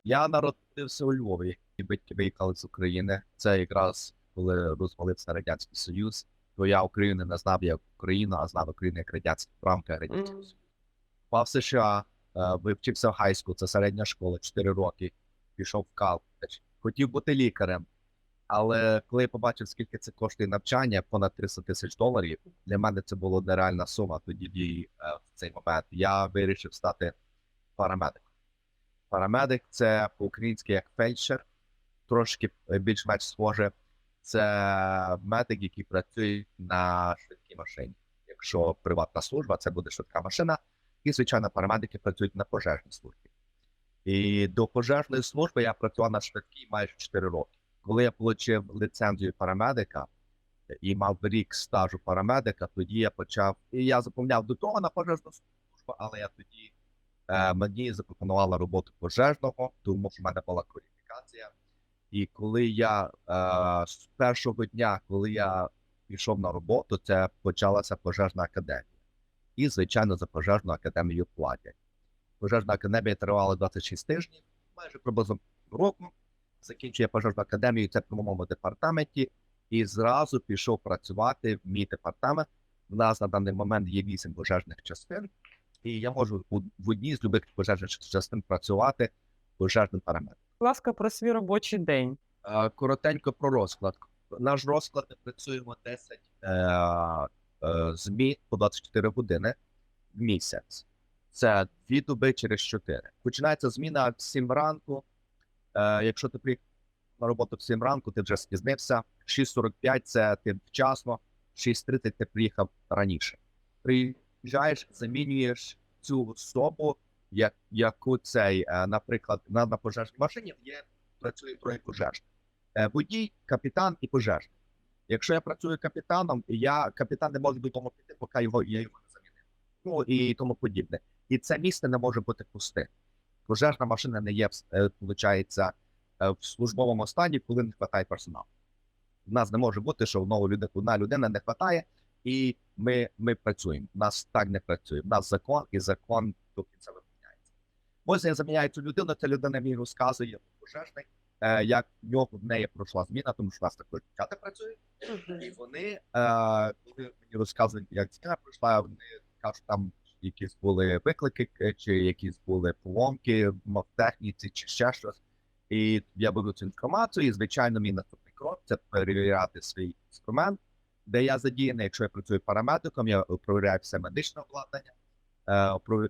Я народився у Львові, і батьки виїхали з України. Це якраз коли розвалився Радянський Союз, то я України не знав як Україну, а знав Україну як радянську в рамках Радянського Мгм. Союзу. Попав в США, вивчився в хайскул, це середня школа, 4 роки, пішов в коледж. Хотів бути лікарем, але коли я побачив, скільки це коштує навчання, понад 300 тисяч доларів, для мене це була нереальна сума тоді в цей момент. Я вирішив стати парамедиком. Парамедик це по-українськи як фельдшер, трошки більш-менш схоже. Це медик, який працює на швидкій машині. Якщо приватна служба, це буде швидка машина. І, звичайно, парамедики працюють на пожежній службі. І до пожежної служби я працював на швидкій майже 4 роки. Коли я отримав ліцензію парамедика і мав рік стажу парамедика, тоді я почав. І я заповняв до того на пожежну службу, але я тоді мені запропонувала роботу пожежного, тому що в мене була кваліфікація. І коли я з першого дня, коли я пішов на роботу, це почалася пожежна академія. І, звичайно, за пожежну академію платять. Пожежна академія тривала 26 тижнів, майже приблизно року. Закінчив я пожежну академію, це при моєму департаменті, і зразу пішов працювати в мій департамент. У нас на даний момент є 8 пожежних частин, і я можу в одній з любих пожежних частин працювати пожежним парамедиком. Будь ласка, про свій робочий день. Коротенько про розклад. Наш розклад ми працюємо 10 змін по 24 години в місяць. Це 2 доби через 4. Починається зміна в 7 ранку. Якщо ти приїхав на роботу в 7 ранку, ти вже спізнився. 6:45 це ти вчасно, 6:30 ти приїхав раніше. Приїжджаєш, замінюєш цю особу, яку цей, наприклад, на пожежній машині працює троє пожежних. Водій, капітан і пожежник. Якщо я працюю капітаном, капітан не може додому піти, поки я його не замінив. Ну і тому подібне. І це місце не може бути пустим. Пожежна машина не є, виходить, в службовому стані, коли не вистачає персоналу. У нас не може бути, що одна людина не вистачає, і ми працюємо. У нас так не працює. У нас закон, і закон до кінця виповняється. Ось я заміняю цю людину, ця людина мені розказує пожежний, як в неї пройшла зміна, тому що у нас також дівчата працюють. І вони, коли мені розказують, як зміна пройшла, вони кажуть, там якісь були виклики, чи якісь були поломки в техніці, чи ще щось. І я беру цю інформацію, і, звичайно, мій наступний крок – це перевіряти свій інструмент, де я задіяний. Якщо я працюю парамедиком, я перевіряю все медичне обладнання,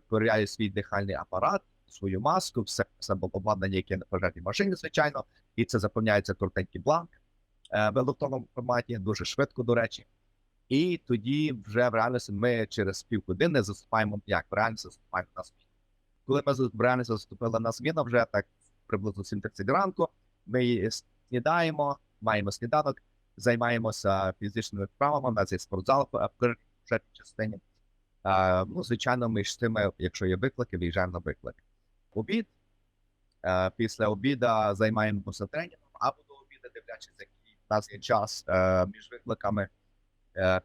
перевіряю свій дихальний апарат, свою маску, все обладнання, яке на пожежній машині, звичайно, і це заповняється коротенький бланк в електронному форматі, дуже швидко, до речі. І тоді вже в реальності ми через півгодини заступаємо, в реальності заступаємо на зміну. Коли ми в реальності заступили на зміну, вже так приблизно 7:30 ранку, ми снідаємо, маємо сніданок, займаємося фізичними вправами, у нас є спортзал в пожежній частині. Ну, звичайно, ми з тими, якщо є виклики, виїжджаємо на виклик. Обід, після обіду займаємося тренінгом, або до обіду, дивлячись, який в нас є час між викликами.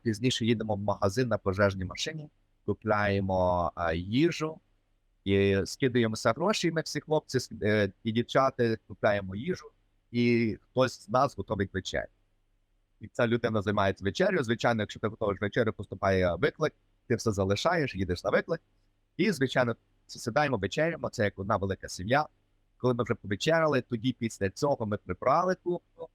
Пізніше їдемо в магазин на пожежній машині, купляємо їжу і скидаємося гроші. Ми всі хлопці і дівчата купляємо їжу, і хтось з нас готовий к вечері. І ця людина займається вечерю. Звичайно, якщо ти готовиш вечерю, поступає виклик, ти все залишаєш, їдеш на виклик. І, звичайно, сідаємо, вечеряємо, це як одна велика сім'я. Коли ми вже повечеряли, тоді після цього ми прибрали кухню,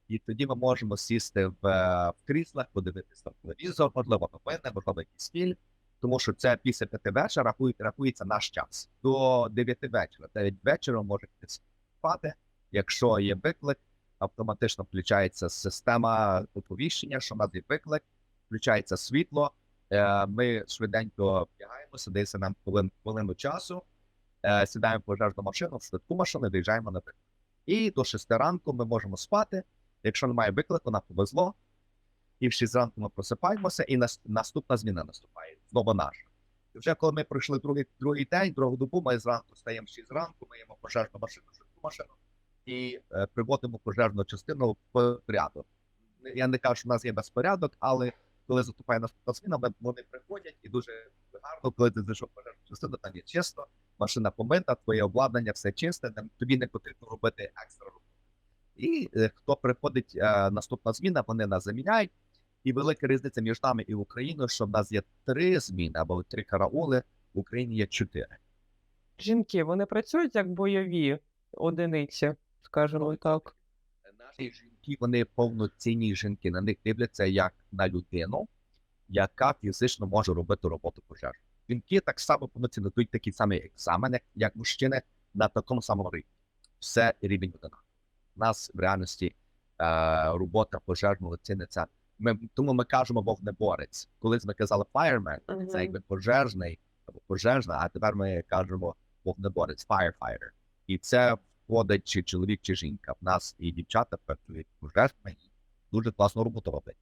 і тоді ми можемо сісти в кріслах, подивитися на телевізор, можливо, новини, можливо, якийсь фільм, тому що це після 5 вечора рахується наш час. До 9 вечора. 9 вечора можете спати, якщо є виклик, автоматично включається система оповіщення, що в нас є виклик, включається світло, ми швиденько вдягаємося, дається нам хвилину часу, сідаємо в пожежну машину, в швидку машину, виїжджаємо на виклик. І до 6 ранку ми можемо спати. Якщо немає виклику, нам повезло, і в 6 ранку ми просипаємося, і наступна зміна наступає, знову наша. І вже коли ми пройшли другий день, другу добу, ми зранку встаємо в 6 ранку, миємо пожежну машину, швидку машину, і приводимо пожежну частину в порядок. Я не кажу, що в нас є безпорядок, але коли заступає наступна зміна, вони приходять, і дуже гарно, коли ти зайшов в пожежну частину, там є чисто, машина помита, твоє обладнання все чисте, тобі не потрібно робити екстра роботу. І хто приходить наступна зміна, вони нас заміняють. І велика різниця між нами і Україною, що в нас є 3 зміни або 3 караули, в Україні є 4. Жінки, вони працюють як бойові одиниці, скажімо так. Наші жінки, вони повноцінні жінки, на них дивляться як на людину, яка фізично може робити роботу пожежну. Жінки так само повноцінно дають такий самий екзамен, як мужчини, на такому самому рівні. Все рівень одинаковий. У нас в реальності робота пожежного ціниться. Тому ми кажемо вогнеборець. Колись ми казали fireman, це якби пожежний або пожежна, а тепер ми кажемо вогнеборець, firefighter. І це входить чи чоловік, чи жінка. В нас і дівчата працюють пожежними і дуже класну роботу роблять.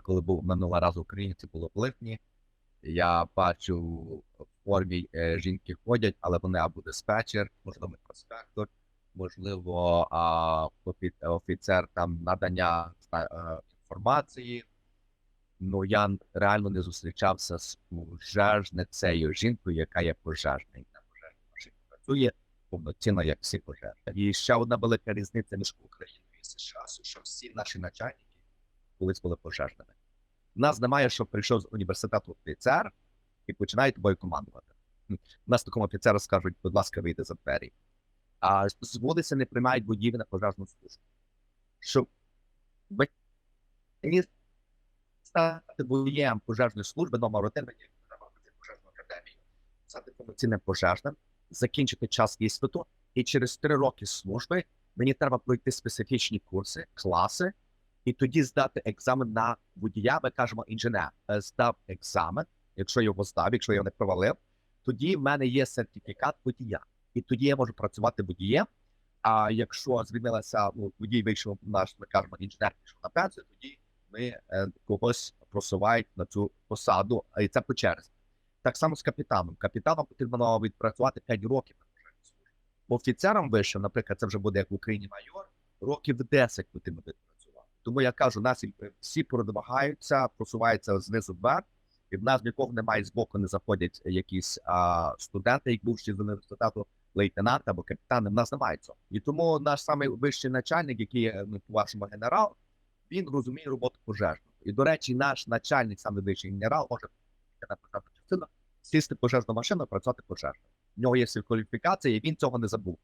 Коли був минулого разу в Україні, це було в липні, я бачу в формі жінки ходять, але вони або диспетчер, можливо, інспектор, можливо, офіцер там надання інформації. Ну, я реально не зустрічався з пожежницею, жінкою, яка є пожежною. На пожежній машині працює повноцінно, як всі пожежні. І ще одна велика різниця між Україною і США, що всі наші начальники колись були пожежними. У нас немає, що прийшов з університету офіцер і починає тобою командувати. У нас такому офіцеру скажуть, будь ласка, вийди за двері. А з вулиці не приймають водіїв на пожежну службу. Щоб мені стати водієм пожежної служби номер 1, мені треба бути в пожежну академію, стати повноцінним пожежним, закінчити час іспиту, і через 3 роки служби мені треба пройти специфічні курси, класи, і тоді здати екзамен на водія. Ми кажемо, інженер здав екзамен, якщо його здав, якщо я його не провалив, тоді в мене є сертифікат водія. І тоді я можу працювати водієм. А якщо звільнилася, водій вийшов наш, ми кажемо, інженер пішов на пенсію, тоді ми когось просувають на цю посаду, і це по черзі. Так само з капітаном. Капітаном потрібно відпрацювати 5 років на пожежній службі. Офіцером вищим, наприклад, це вже буде як в Україні майор, років 10 потрібно відпрацювати. Тому я кажу, нас всі продвигаються, просуваються знизу вверх, і в нас нікого немає, збоку не заходять якісь студенти, які бувші з університету, лейтенант або капітани, в нас немає цього. І тому наш самий вищий начальник, який, по-вашому, генерал, він розуміє роботу пожежного. І, до речі, наш начальник, саме вищий генерал, може на пожежну частину, сісти в пожежну машину, працювати пожежним. В нього є всі кваліфікації, і він цього не забув.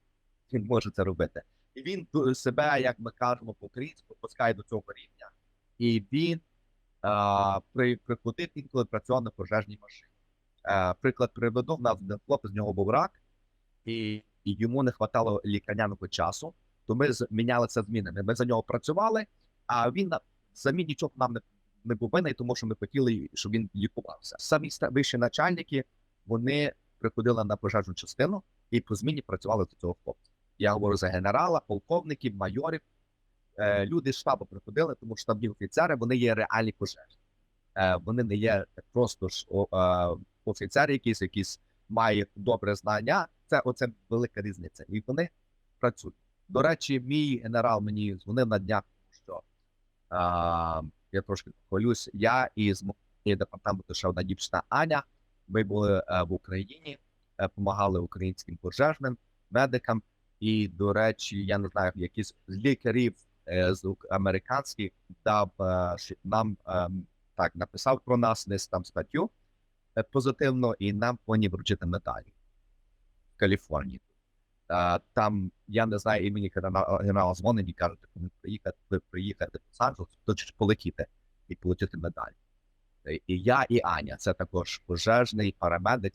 Він може це робити. І він себе, як ми кажемо по-українську, пускає до цього рівня. І він приходив інколи працював на пожежній машині. Приклад приведу, в нас хлопець, з нього був рак, і йому не вистачало лікарняного часу, то ми міняли це змінами. Ми за нього працювали, а він самі нічого нам не був винний, тому що ми хотіли, щоб він лікувався. Самі вищі начальники, вони приходили на пожежну частину і по зміні працювали до цього хлопця. Я говорю за генерала, полковників, майорів. Люди з штабу приходили, тому що штабні офіцери, вони є реальні пожежні. Вони не є просто ж офіцери якісь мають добре знання. Оце велика різниця. І вони працюють. До речі, мій генерал мені дзвонив на днях, що я трошки хвалюсь, я і з моєї департаменту ще одна дівчина Аня, ми були в Україні, допомагали українським пожежним, медикам, і, до речі, я не знаю, якісь з лікарів з американських дав нам, так, написав про нас десь там статтю позитивно, і нам повинні вручити медалі в Каліфорнії. Там, я не знаю імені генерала дзвонить і кажуть, приїхати в Лос-Анджелес, то чи полетіти і отримати медаль. І я, і Аня, це також пожежний парамедик.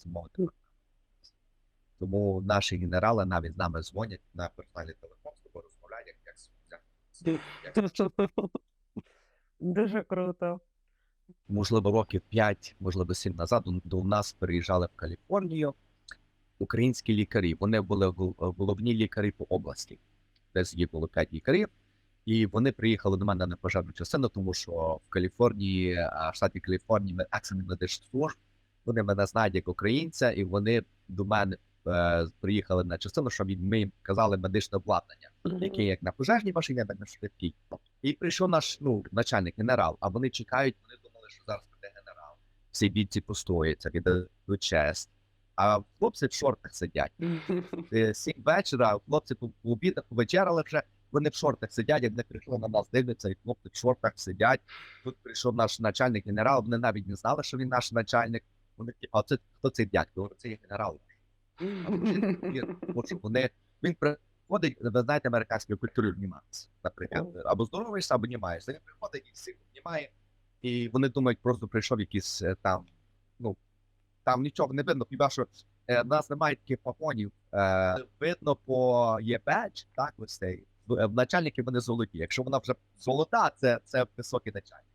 Тому наші генерали навіть з нами дзвонять на персональний телефон, з тобою розмовляють, Дуже круто. Можливо, років 5, можливо, 7 назад до нас переїжджали в Каліфорнію українські лікарі. Вони були головні лікарі по області. Десь їх було 5 лікарів. І вони приїхали до мене на пожежну частину, тому що в Каліфорнії, в штаті Каліфорнії, екстрений медичний служб, вони мене знають як українця, і вони до мене приїхали на частину, щоб ми їм казали медичне обладнання, яке як на пожежній машині, так на швидкій. І прийшов наш начальник, генерал, а вони чекають, вони думали, що зараз буде генерал. Всі бійці постояться, віддадуть честь. а хлопці в шортах сидять. 7 вечора, хлопці по обідах, повечеряли вже, вони в шортах сидять, як не прийшли на нас, дивляться, і хлопці в шортах сидять. Тут прийшов наш начальник генерал, вони навіть не знали, що він наш начальник. Вони такі, а це хто цей дядько? Говорю, це є генерал. Він приходить, ви знаєте, американською культурою обніматися, наприклад. Або здороваєшся, або обнімаєшся. Він приходить і всіх обнімає, і вони думають, просто прийшов якийсь там, там нічого не видно, хіба що в нас немає таких погонів. Видно по є бедж, так, ось цей. В начальники вони золоті. Якщо вона вже золота, це високий начальник.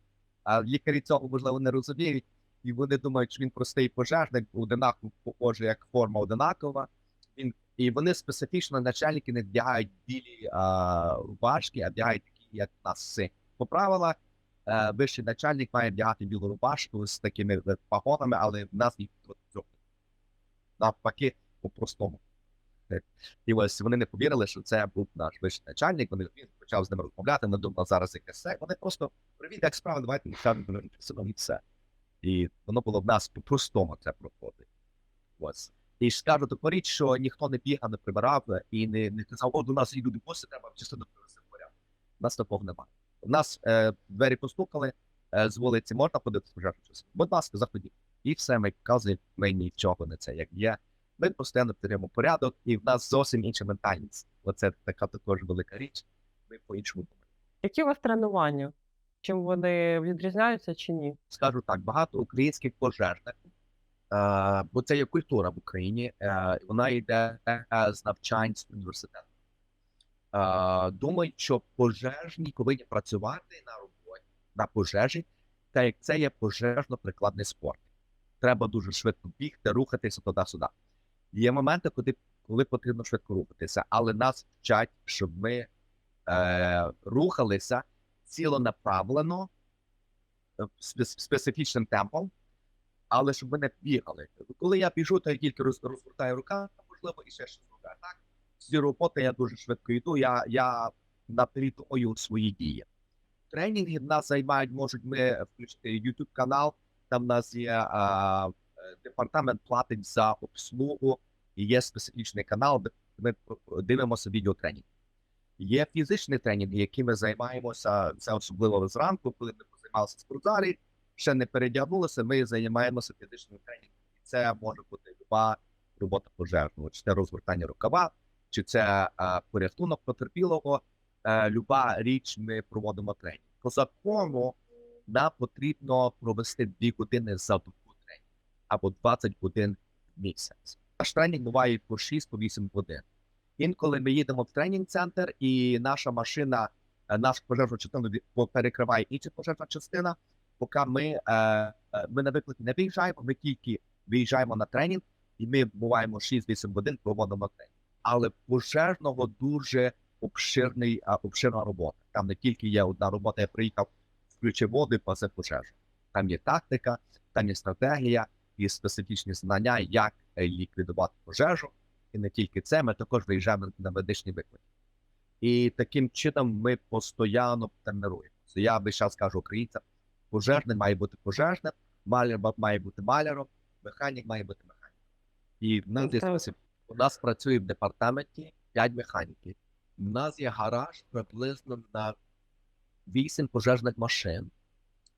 А лікарі цього, можливо, не розуміють, і вони думають, що він простий пожежник, одинаково похоже, як форма одинакова. І вони специфічно, начальники, не вдягають білі рубашки, а вдягають такі, як у нас всі. По правилах, вищий начальник має вдягати білу рубашку з такими погонами, але в нас їх навпаки по-простому. І ось вони не повірили, що це був наш вищий начальник, він почав з ними розмовляти, не думав зараз якесь все. Вони просто, привіт, як справа, давайте і все. І воно було в нас по-простому це проходить. Ось. І скажу таку річ, що ніхто не бігав, не прибирав і не казав, о, до нас люди босси, треба частину привести в порядок. У нас такого немає. У нас двері постукали, з вулиці можна подивитися пожежну частину? Будь ласка, заходіть. І все, ми казуємо, ми нічого не це, як є. Ми постійно підтримуємо порядок, і в нас зовсім інша ментальність. Оце така також велика річ. Ми по-іншому думаємо. Які у вас тренування? Чим вони відрізняються чи ні? Скажу так, багато українських пожежних, бо це є культура в Україні, вона йде з навчань з університету. Думають, що пожежні повинні працювати на роботі, на пожежі, та як це є пожежно-прикладний спорт. Треба дуже швидко бігти, рухатися туди-сюди. Є моменти, коли потрібно швидко рухатися, але нас вчать, щоб ми рухалися ціленаправлено, специфічним темпом, але щоб ми не бігали. Коли я біжу, то я тільки розвертаю рука, можливо, і ще щось робити. Так? З роботи я дуже швидко йду, я напередую свої дії. Тренінги в нас займають, можуть ми включити YouTube канал, там в нас є департамент платить за обслугу, і є специфічний канал, де ми дивимося відеотренінг. Є фізичні тренінги, які ми займаємося, це особливо зранку, коли ми позаймалися в спортзалі, ще не передягнулися, ми займаємося фізичним тренінгом. І це може бути люба робота пожежного, чи це розвертання рукава, чи це порятунок потерпілого, люба річ ми проводимо тренінг. По закону нам потрібно провести 2 години за добу тренінг, або 20 годин в місяць. Наш тренінг буває по 6-8 годин. Інколи ми їдемо в тренінг-центр, і наша машина, нашу пожежну частину перекриває інша пожежна частина. Поки ми на виклик не виїжджаємо, ми тільки виїжджаємо на тренінг, і ми буваємо 6-8 годин, проводимо тренінг. Але пожежного дуже обширна робота. Там не тільки є одна робота, я приїхав, включив воду і пасе пожежу. Там є тактика, там є стратегія, і специфічні знання, як ліквідувати пожежу. І не тільки це, ми також виїжджаємо на медичні виклики. І таким чином ми постійно тренуємося. Я весь час кажу українцям, пожежник має бути пожежним, маляр має бути маляром, механік має бути механіком. І у нас працює в департаменті 5 механіків. У нас є гараж приблизно на 8 пожежних машин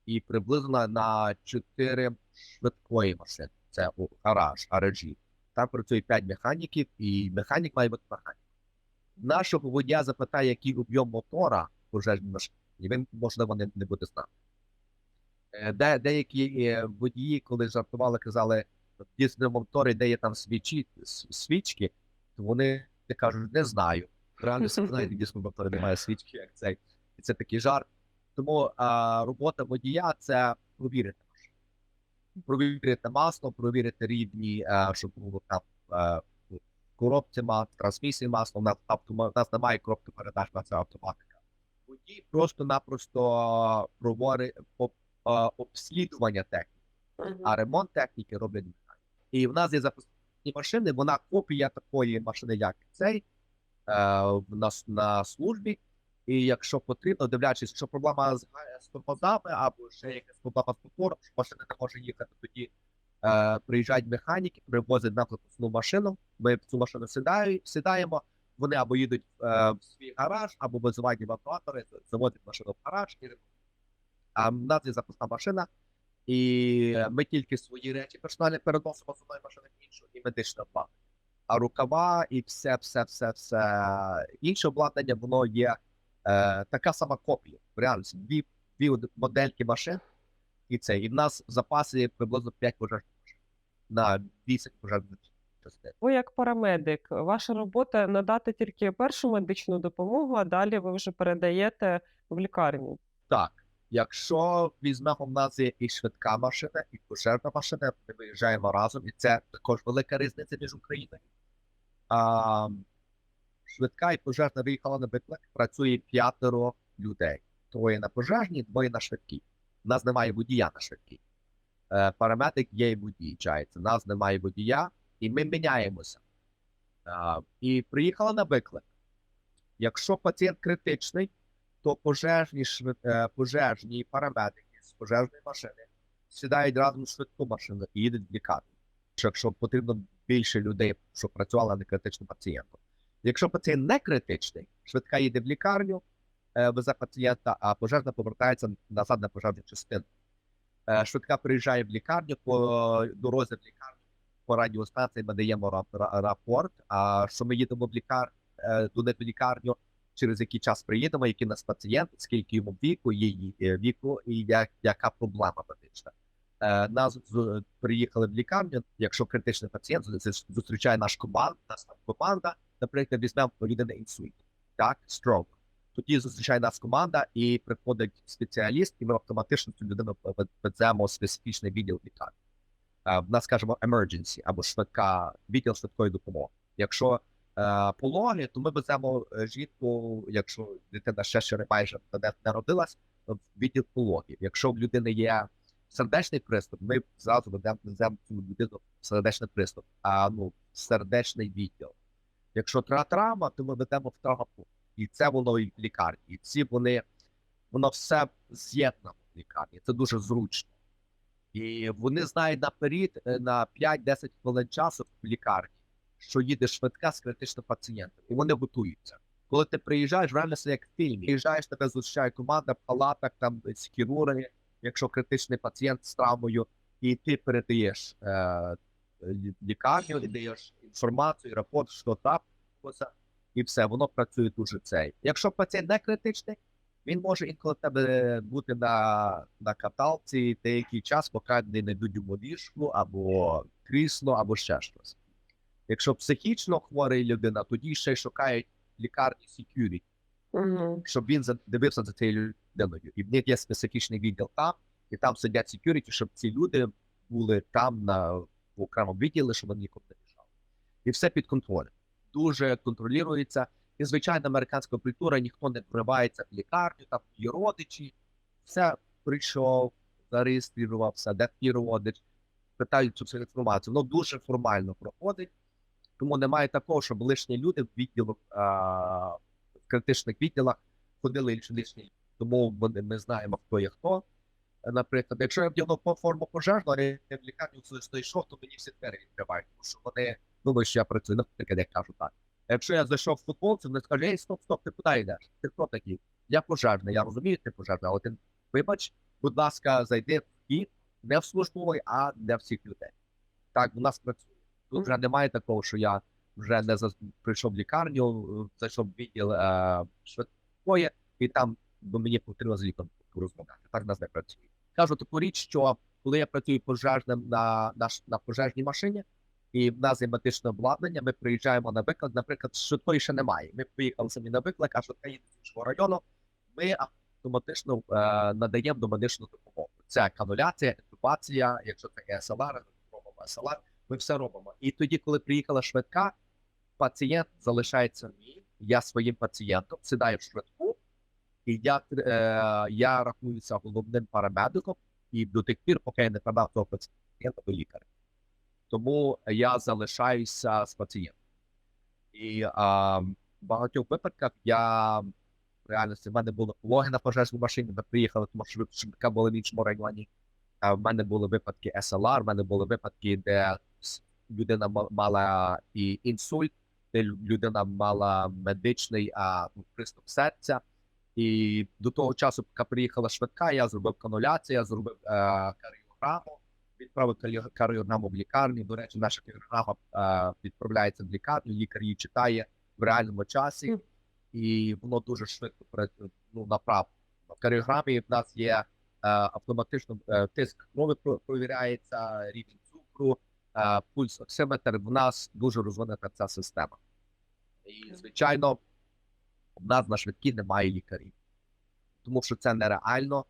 і приблизно на 4 швидкої машини. Це гараж, гаражі. Там працює 5 механіків, і механік має бути механік. Нашого водія запитає, який об'єм мотора пожежної машини, і він, можливо, не буде знати. Деякі водії, коли жартували, казали, дійсно мотори, де є там свічки, то вони кажуть, не знаю. Реально, знаєте, дійсно мотори немає свічки, як цей. І це такий жарт. Тому робота водія – це провірити машину. Провірити масло, провірити рівні, щоб було там в коробці масло, трансмісії масло, у нас немає коробки передач, на це автоматика. Водій просто-напросто проводить обслідування техніки, а ремонт техніки роблять механіки. І в нас є запасні машини, вона копія такої машини, як цей, на службі. І якщо потрібно, дивлячись, що проблема з тормозами, або ще якась проблема з мотором, що машина не може їхати, тоді Приїжджають механіки, привозять нам запасну машину, ми в цю машину сідаємо, вони або їдуть в свій гараж, або визивають евакуатори, заводять машину в гараж, а в нас є запасна машина, і ми тільки свої речі персональні переносимо з одної машини в іншу, і медичне обладнання. А рукава і все інше обладнання, воно є така сама копія. В реальності дві модельки машин, і в нас в запасі приблизно 5 пожежних машин на 10 пожежних частин. Ви як парамедик, ваша робота надати тільки першу медичну допомогу, а далі ви вже передаєте в лікарню. Так, якщо візьмемо, в нас є і швидка машина, і пожежна машина, ми виїжджаємо разом, і це також велика різниця між Україною. Швидка і пожежна виїхала на виклик, працює 5 людей. 3 на пожежній, 2 на швидкій. У нас немає водія на швидкій. Парамедик є і водій, чається. У нас немає водія, і ми міняємося. І приїхала на виклик. Якщо пацієнт критичний, то пожежні парамедики з пожежної машини сідають разом в швидку машину і їдуть в лікарню. Якщо потрібно більше людей, щоб працювали на критичному пацієнту. Якщо пацієнт не критичний, швидка їде в лікарню, везе пацієнта, а пожежна повертається назад на пожежну частину. Швидка приїжджає в лікарню, по дорозі в лікарню, по радіостанції ми даємо рапорт, що ми їдемо до лікарню, через який час приїдемо, який у нас пацієнт, скільки йому віку, її віку і яка проблема медична. Нас приїхали в лікарню, якщо критичний пацієнт, зустрічає наша команда, наприклад, візьмемо людину інсульт, так, stroke. Тоді зустрічає нас команда і приходить спеціаліст, і ми автоматично цю людину веземо в специфічний відділ лікарні. В нас, скажімо, emergency, або відділ швидкої допомоги. Якщо пологи, то ми веземо жінку, якщо дитина ще майже не народилась, в відділ пологів. Якщо в людини є сердечний приступ, ми зразу веземо цю людину в сердечний приступ, сердечний відділ. Якщо травма, то ми ведемо в травму. І це воно і в лікарні. І воно все з'єднано в лікарні. Це дуже зручно. І вони знають наперед на 5-10 хвилин часу в лікарні, що їде швидка з критичним пацієнтом. І вони готуються. Коли ти приїжджаєш, реально це як в фільмі. Приїжджаєш, тебе зустрічає команда в палатах, там хірурги, якщо критичний пацієнт з травмою, і ти передаєш лікарню, і даєш інформацію, рапорт, що трапилося, і все, воно працює дуже цей. Якщо пацієнт не критичний, він може інколи в тебе бути на каталці деякий час, поки не знайдуть йому ліжку, або крісло, або ще щось. Якщо психічно хворий людина, тоді ще й шукають лікарні security, щоб він дивився за цією людиною. І в них є специфічний відділ там, і там сидять security, щоб ці люди були там в окремому відділі, щоб вони нікому не мішали. І все під контролем. Дуже контролюється. І, звичайно, американська культура, ніхто не вривається в лікарню, там є родичі. Все прийшов, зареєструвався, де твій родич, питають цю всю інформацію. Воно дуже формально проходить, тому немає такого, щоб лишні люди в відділах, в критичних відділах ходили лишні. Тому ми знаємо, хто є хто. Наприклад, якщо я вдягнув форму пожежного, я в лікарню йшов, то мені всі двері відкривають, тому що вони думають, що я працюю, наприклад, як кажу так. Якщо я зайшов в футболці, вони скажуть: ей, стоп, ти куди йдеш? Ти хто такий? Я пожежний, я розумію, ти пожежний, але ти, вибач, будь ласка, зайди в вхід, не в службовий, а для всіх людей. Так, у нас працює. Тут вже немає такого, що я вже не прийшов в лікарню, зайшов в відділ швидкої, і там мені потрібно з лікарем розмовляти. Так в нас не працює. Кажу таку річ, що коли я працюю пожежним на пожежній машині, і в нас є медичне обладнання, ми приїжджаємо на виклик, наприклад, швидкої ще немає. Ми поїхали самі на виклик, а швидка їде з іншого району, ми автоматично надаємо домедичну допомогу. Це кануляція, інтубація, якщо це СЛР, робимо СЛР, ми все робимо. І тоді, коли приїхала швидка, пацієнт залишається мій, я своїм пацієнтом, сідаю в швидку, і я рахуюся головним парамедиком, і до тих пір, поки я не подав того пацієнта до лікаря. Тому я залишаюся з пацієнтом. І в багатьох випадках в реальності в мене були пологи на пожежній машині, ми приїхали, тому що швидка була в іншому районі. В мене були випадки SLR, в мене були випадки, де людина мала і інсульт, де людина мала медичний приступ серця. І до того часу, поки приїхала швидка, я зробив кануляцію, я зробив каріограму, відправив каріограму в лікарню. До речі, наша каріограма відправляється в лікарню, лікар її читає в реальному часі, і воно дуже швидко направлено. В каріограмі в нас є автоматично тиск крові провіряється, рівень цукру, пульс оксиметр. В нас дуже розвинена ця система. І, звичайно, в нас на швидкій немає лікарів. Тому що це нереально,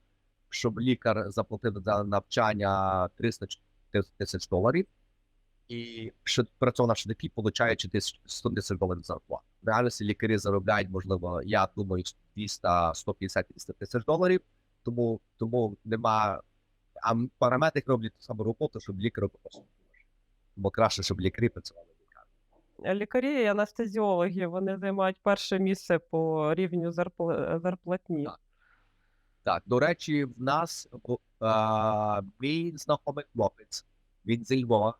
щоб лікар заплатив за навчання 300 тисяч доларів, і працює на швидкій, получаючи 100 тисяч доларів зарплат. В реальності лікарі заробляють, можливо, я думаю, 200-150 тисяч доларів, тому нема. А парамедики роблять ту саму роботу, щоб лікар просто. Бо краще, щоб лікарі працювали в лікарні. Лікарі і анестезіологи, вони займають перше місце по рівню зарплатні. Так, до речі, в нас мій знайомий хлопець, він зі Львова,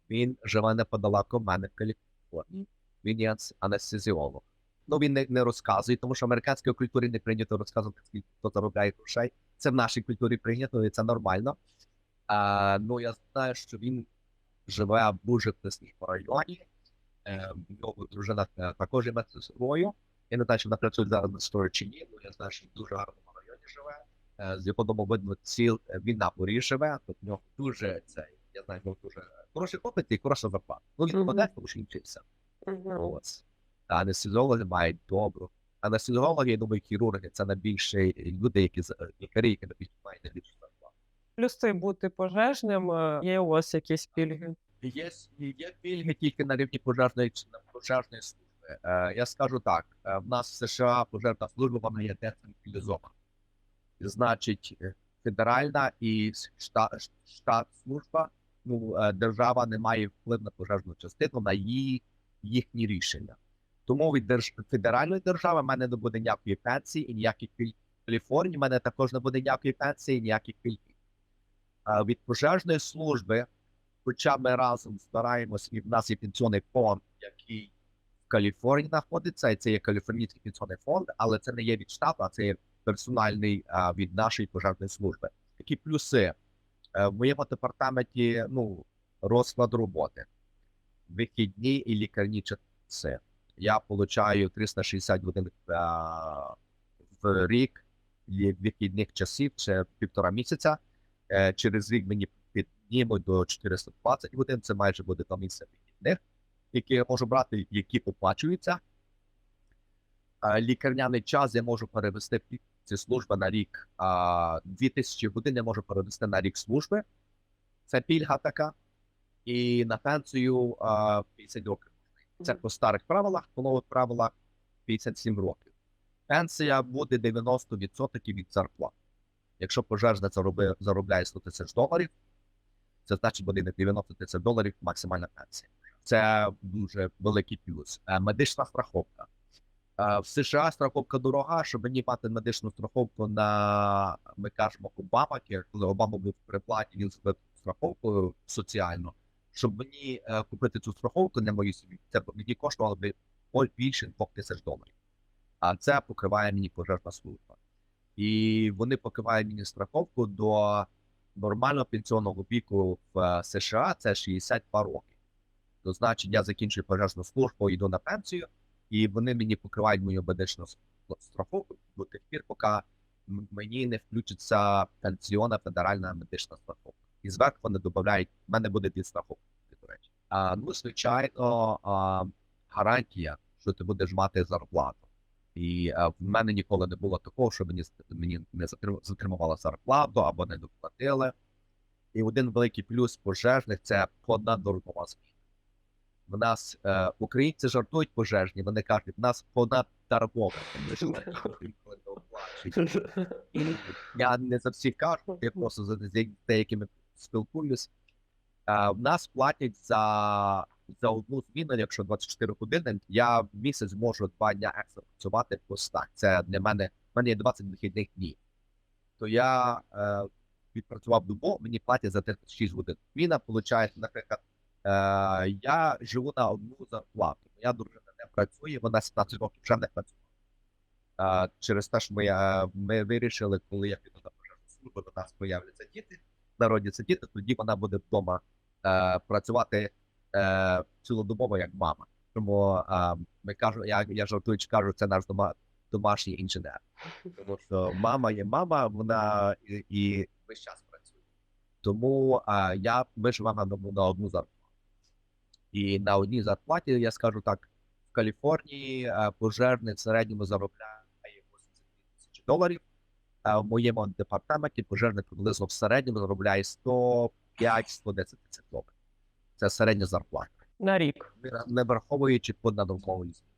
він живе неподалеку в мене в Каліфорнії, він є анестезіолог. Ну, він не розказує, тому що в американській культурі не прийнято розказувати, скільки хто заробляє грошей. Це в нашій культурі прийнято, і це нормально. Ну, я знаю, що він живе в дуже престижному районі, його дружина також є медсестрою. Я не знаю, чи вона працює зараз на сторі чи ні, але я знаю, що він дуже гарному районі живе. З його дому видно він на горі живе, то в нього дуже я знаю, в нього дуже хороший хлопець і хороша зарплата. Ну, він молодець, тому що він вчився. Ось. Анестезіологи мають добру. Анестезіологи, я думаю, хірурги, це найбільше люди, лікарі, які мають найбільшу зарплату. Плюси бути пожежним, є у вас якісь пільги? Є пільги тільки на рівні пожежної служби. Я скажу так, в нас в США пожежна служба, вона є децентралізована. Значить, федеральна і штат служба, держава не має впливу на пожежну частину, на їхні рішення. Тому від федеральної держави в мене не буде ніякої пенсії і ніяких пільг. В Каліфорнії в мене також не буде ніякої пенсії і ніяких пільг. Від пожежної служби, хоча ми разом збираємось, і в нас є пенсійний фонд, який в Каліфорнії знаходиться, і це є Каліфорнійський пенсійний фонд, але це не є від штату, а це є персональний від нашої пожежної служби. Які плюси? В моєму департаменті розклад роботи, вихідні і лікарні часи. Я отримую 360 годин в рік вихідних часів, це 1,5 місяця. Через рік мені піднімуть до 420 годин, це майже буде 2 місяці вихідних, які я можу брати, які оплачуються. Лікарняний час я можу перевести ці служби на рік. 2000 годин я можу перевести на рік служби. Це пільга така. І на пенсію 50 років. Це по старих правилах, по нових правилах 57 років. Пенсія буде 90% від зарплат. Якщо пожежна заробляє 100 тисяч доларів, це значить буде 90 тисяч доларів максимальна пенсія. Це дуже великий плюс. Медична страховка. В США страховка дорога, щоб мені мати медичну страховку ми кажемо, Обамакер, коли Обама був в переплаті, він зробив страховку соціальну. Щоб мені купити цю страховку на моїй собі, це мені коштувало би більше 2 тисяч доларів. А це покриває мені пожежна служба. І вони покривають мені страховку до нормального пенсійного віку в США, це 62 роки. То значить, я закінчую пожежну службу, йду на пенсію, і вони мені покривають мою медичну страховку до тих пір, поки мені не включиться пенсіонна федеральна медична страховка. І зверху вони додають, в мене буде 2 страховки, до речі. Звичайно, гарантія, що ти будеш мати зарплату. І в мене ніколи не було такого, що мені не затримувала зарплату або не доплатили. І один великий плюс пожежних – це понаднормова зміна. В нас українці жартують пожежні, вони кажуть, в нас понаднормова. Я не за всіх кажу, я просто з деякими спілкуюсь. В нас платять за одну зміну, якщо 24 години, я в місяць можу 2 дня екстра працювати по 100. Це для мене, в мене є 20 вихідних днів. То я відпрацював добу, мені платять за 36 годин. Зміна, виходить, наприклад, я живу на одну зарплату. Моя дружина не працює, вона 17 років вже не працює. Через те, що ми вирішили, коли я піду на пожежну службу, до нас появляться діти, народяться діти, тоді вона буде вдома працювати цілодобово як мама. Тому ми кажу, я жартуючи кажу, це наш домашній інженер. Тому що мама є мама, вона і весь час працює. Тому ми живемо на одну зарплату. І на одній зарплаті, я скажу так, в Каліфорнії пожежник в середньому заробляє $82,000. В моєму департаменті пожежник приблизно в середньому заробляє $105-110 тисяч. Це середня зарплата. На рік. Не враховуючи поднадомкової зміни.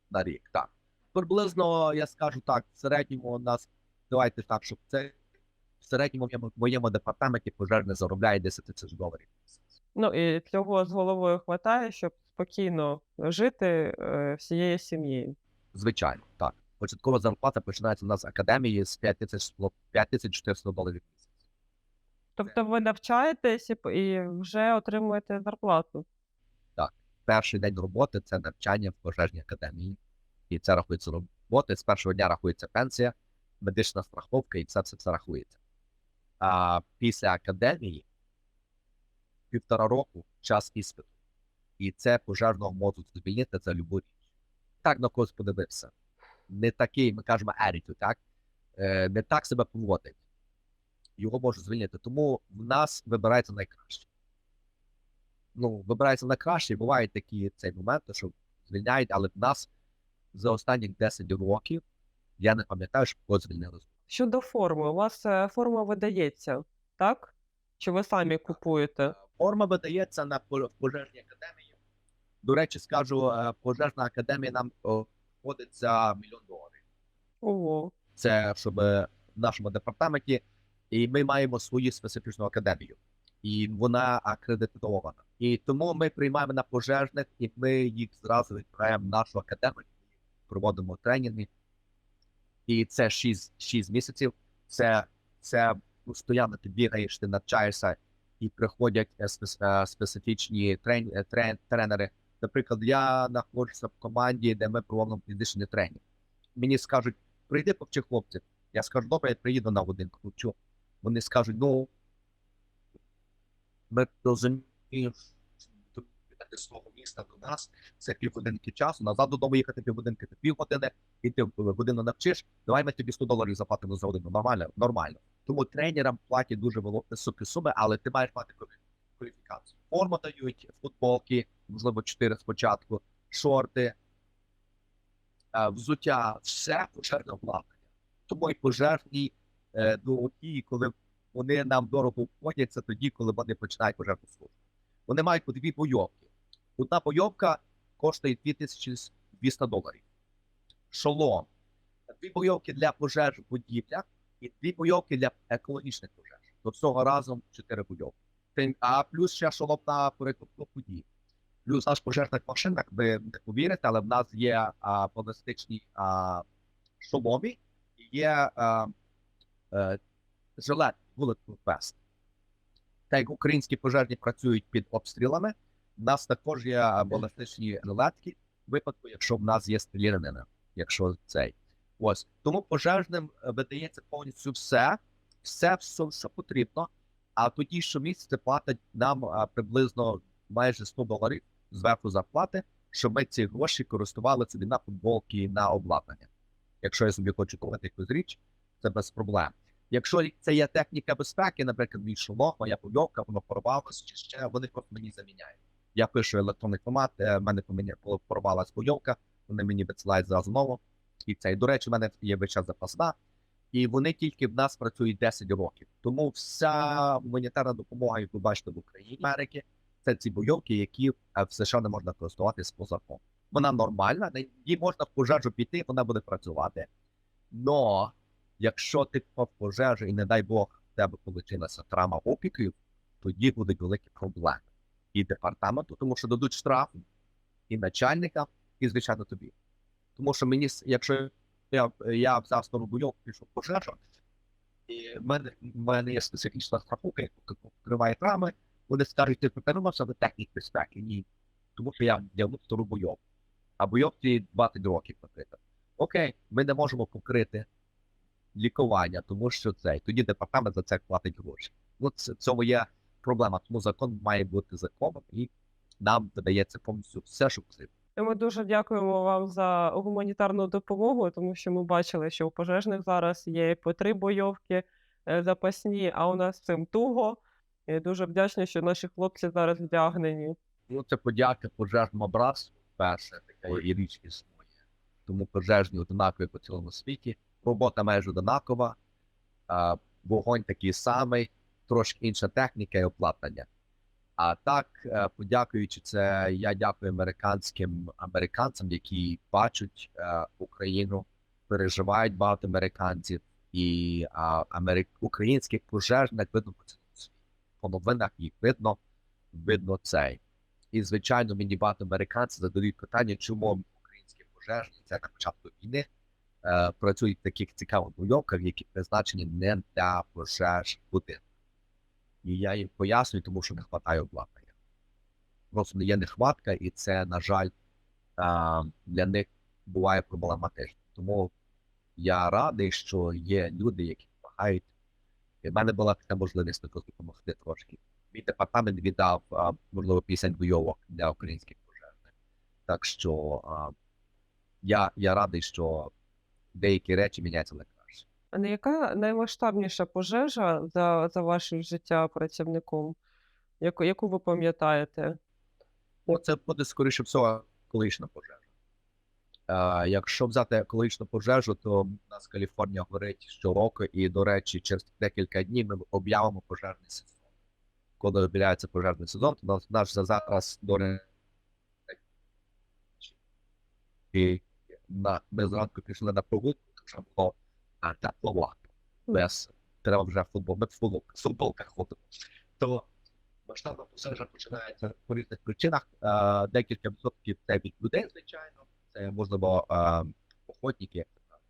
На рік, так. Приблизно, я скажу так, в середньому у нас, давайте так, щоб це, в середньому в моєму департаменті пожежник заробляє $10 тисяч. Ну, і цього з головою хватає, щоб спокійно жити всією сім'єю. Звичайно, так. Початкова зарплата починається у нас з академії з $5400 в місяць. Тобто ви навчаєтесь і вже отримуєте зарплату? Перший день роботи – це навчання в пожежній академії. І це рахується роботи. З першого дня рахується пенсія, медична страховка, і це все рахується. А після академії 1,5 року час іспиту. І це пожежного можуть звільнити за любу річ. Так на когось подивився. Не такий, ми кажемо, attitude, так? Не так себе поводить. Його можуть звільнити. Тому в нас вибирається найкраще. Вибирається найкраще, бувають такі цей моменти, що звільняють, але в нас за останні 10 років, я не пам'ятаю, що когось звільнили. Щодо форми, у вас форма видається, так? Чи ви самі купуєте? Форма видається в пожежній академії. До речі, скажу, пожежна академія нам обходиться $1 мільйон. Ого. Це щоб в нашому департаменті, і ми маємо свою специфічну академію. І вона акредитована. І тому ми приймаємо на пожежних, і ми їх зразу відправляємо в нашу академію, проводимо тренінги. І це 6 місяців. Це постійно ти бігаєш, ти навчаєшся, і приходять специфічні тренери. Наприклад, я знаходжуся в команді, де ми проводимо фізичний тренінг. Мені скажуть, прийди повчи хлопців. Я скажу, добре, я приїду на годинку, повчу. Вони скажуть, ми розуміємо, що з того міста до нас це півгодинки часу, назад додому їхати півгодинки, ти півгодини, і ти годину навчиш, давай ми тобі $100 заплатимо за годину. Нормально. Тому тренерам платять дуже високі суми, але ти маєш мати кваліфікацію. Форму дають, футболки, можливо 4 спочатку, шорти, взуття, все пожежне обладнання. Тому і пожежні ті, коли вони нам дорого обходяться тоді, коли вони починають пожежну службу. Вони мають по 2 бойовки. Одна бойовка коштує $2200. Шолом. 2 бойовки для пожеж в будівлях і 2 бойовки для екологічних пожеж. До всього разом 4 бойовки. А плюс ще шолом на перекупку подій. Плюс наш пожежних машинах, ви не повірите, але в нас є балістичні шоломи і є жилет Bulletproof Vest. Так як українські пожежні працюють під обстрілами, в нас також є балістичні жилетки в випадку, якщо в нас є стрілянина. Ось. Тому пожежним видається повністю все, що потрібно, а тоді щомісяця платять нам приблизно майже $100 зверху зарплати, щоб ми ці гроші користували собі на футболки, на обладнання. Якщо я собі хочу купити якусь річ, це без проблем. Якщо це є техніка безпеки, наприклад, мій шолом, моя бойовка, воно порвалося, чи ще, вони просто мені заміняють. Я пишу електронний формат, в мене порвалась бойовка, вони мені відсилають зразу нову. До речі, в мене є весь час запасна, і вони тільки в нас працюють 10 років. Тому вся гуманітарна допомога, яку ви бачите в Україні, Америки, це ці бойовки, які в США не можна користуватися по закону. Вона нормальна, її можна в пожежу піти, вона буде працювати. Но якщо ти в пожежі і, не дай Бог, в тебе получилася травма опіків, тоді будуть великі проблеми. І департаменту, тому що дадуть штраф, і начальникам, і, звичайно, тобі. Тому що мені, якщо я взяв стару бойовку, пішов в пожежу, І в мене є специфічна страховка, яка покриває травми. Вони скажуть, ти притримався до технік безпеки. Ні. Тому що я вдягнув втору бойовку. А бойовці 20 років, наприклад. Окей, ми не можемо покрити лікування, тому що тоді департамент за це платить гроші. Ну, цьому є проблема. Тому закон має бути законом, і нам видається повністю все, що потрібно. І ми дуже дякуємо вам за гуманітарну допомогу, тому що ми бачили, що у пожежних зараз є по 3 бойовки запасні, а у нас з цим туго. І дуже вдячні, що наші хлопці зараз вдягнені. Ну, це подяка пожежному братству. Перше, така і річ існує. Тому пожежні однакові по цілому світі. Робота майже однакова, вогонь такий самий, трошки інша техніка і обладнання. А так, подякуючи це, я дякую американцям, які бачать Україну, переживають багато американців, і українських пожежних видно по цілому світі. По новинах їх видно цей. І, звичайно, мені багато американців задають питання, чому українські пожежні, це на початку війни, працюють в таких цікавих бойовках, які призначені не для пожеж будинку. І я їм пояснюю, тому що не вистачає обладнання. Просто є нехватка, і це, на жаль, для них буває проблематично. Тому я радий, що є люди, які допомагають. І в мене була така можливість допомогти трошки. Мій департамент віддав, можливо, 50 бойовок для українських пожежних. Так що я радий, що деякі речі міняються на краще. А не яка наймасштабніша пожежа за ваше життя працівником, яку ви пам'ятаєте? Це буде, скоріше всього, екологічна пожежа. Якщо взяти екологічну пожежу, то в нас Каліфорнія горить щороку, і, до речі, через декілька днів ми об'явимо пожежний сезон. Коли об'являється пожежний сезон, то наш зараз до речі. І ми зранку пішли на прогулку, вже було тепловато. Треба вже футбол, ми в футболках ходимо. То масштабна пожежа починається по різних причинах. Декілька відсотків це від людей, звичайно. Це, можливо, охотники.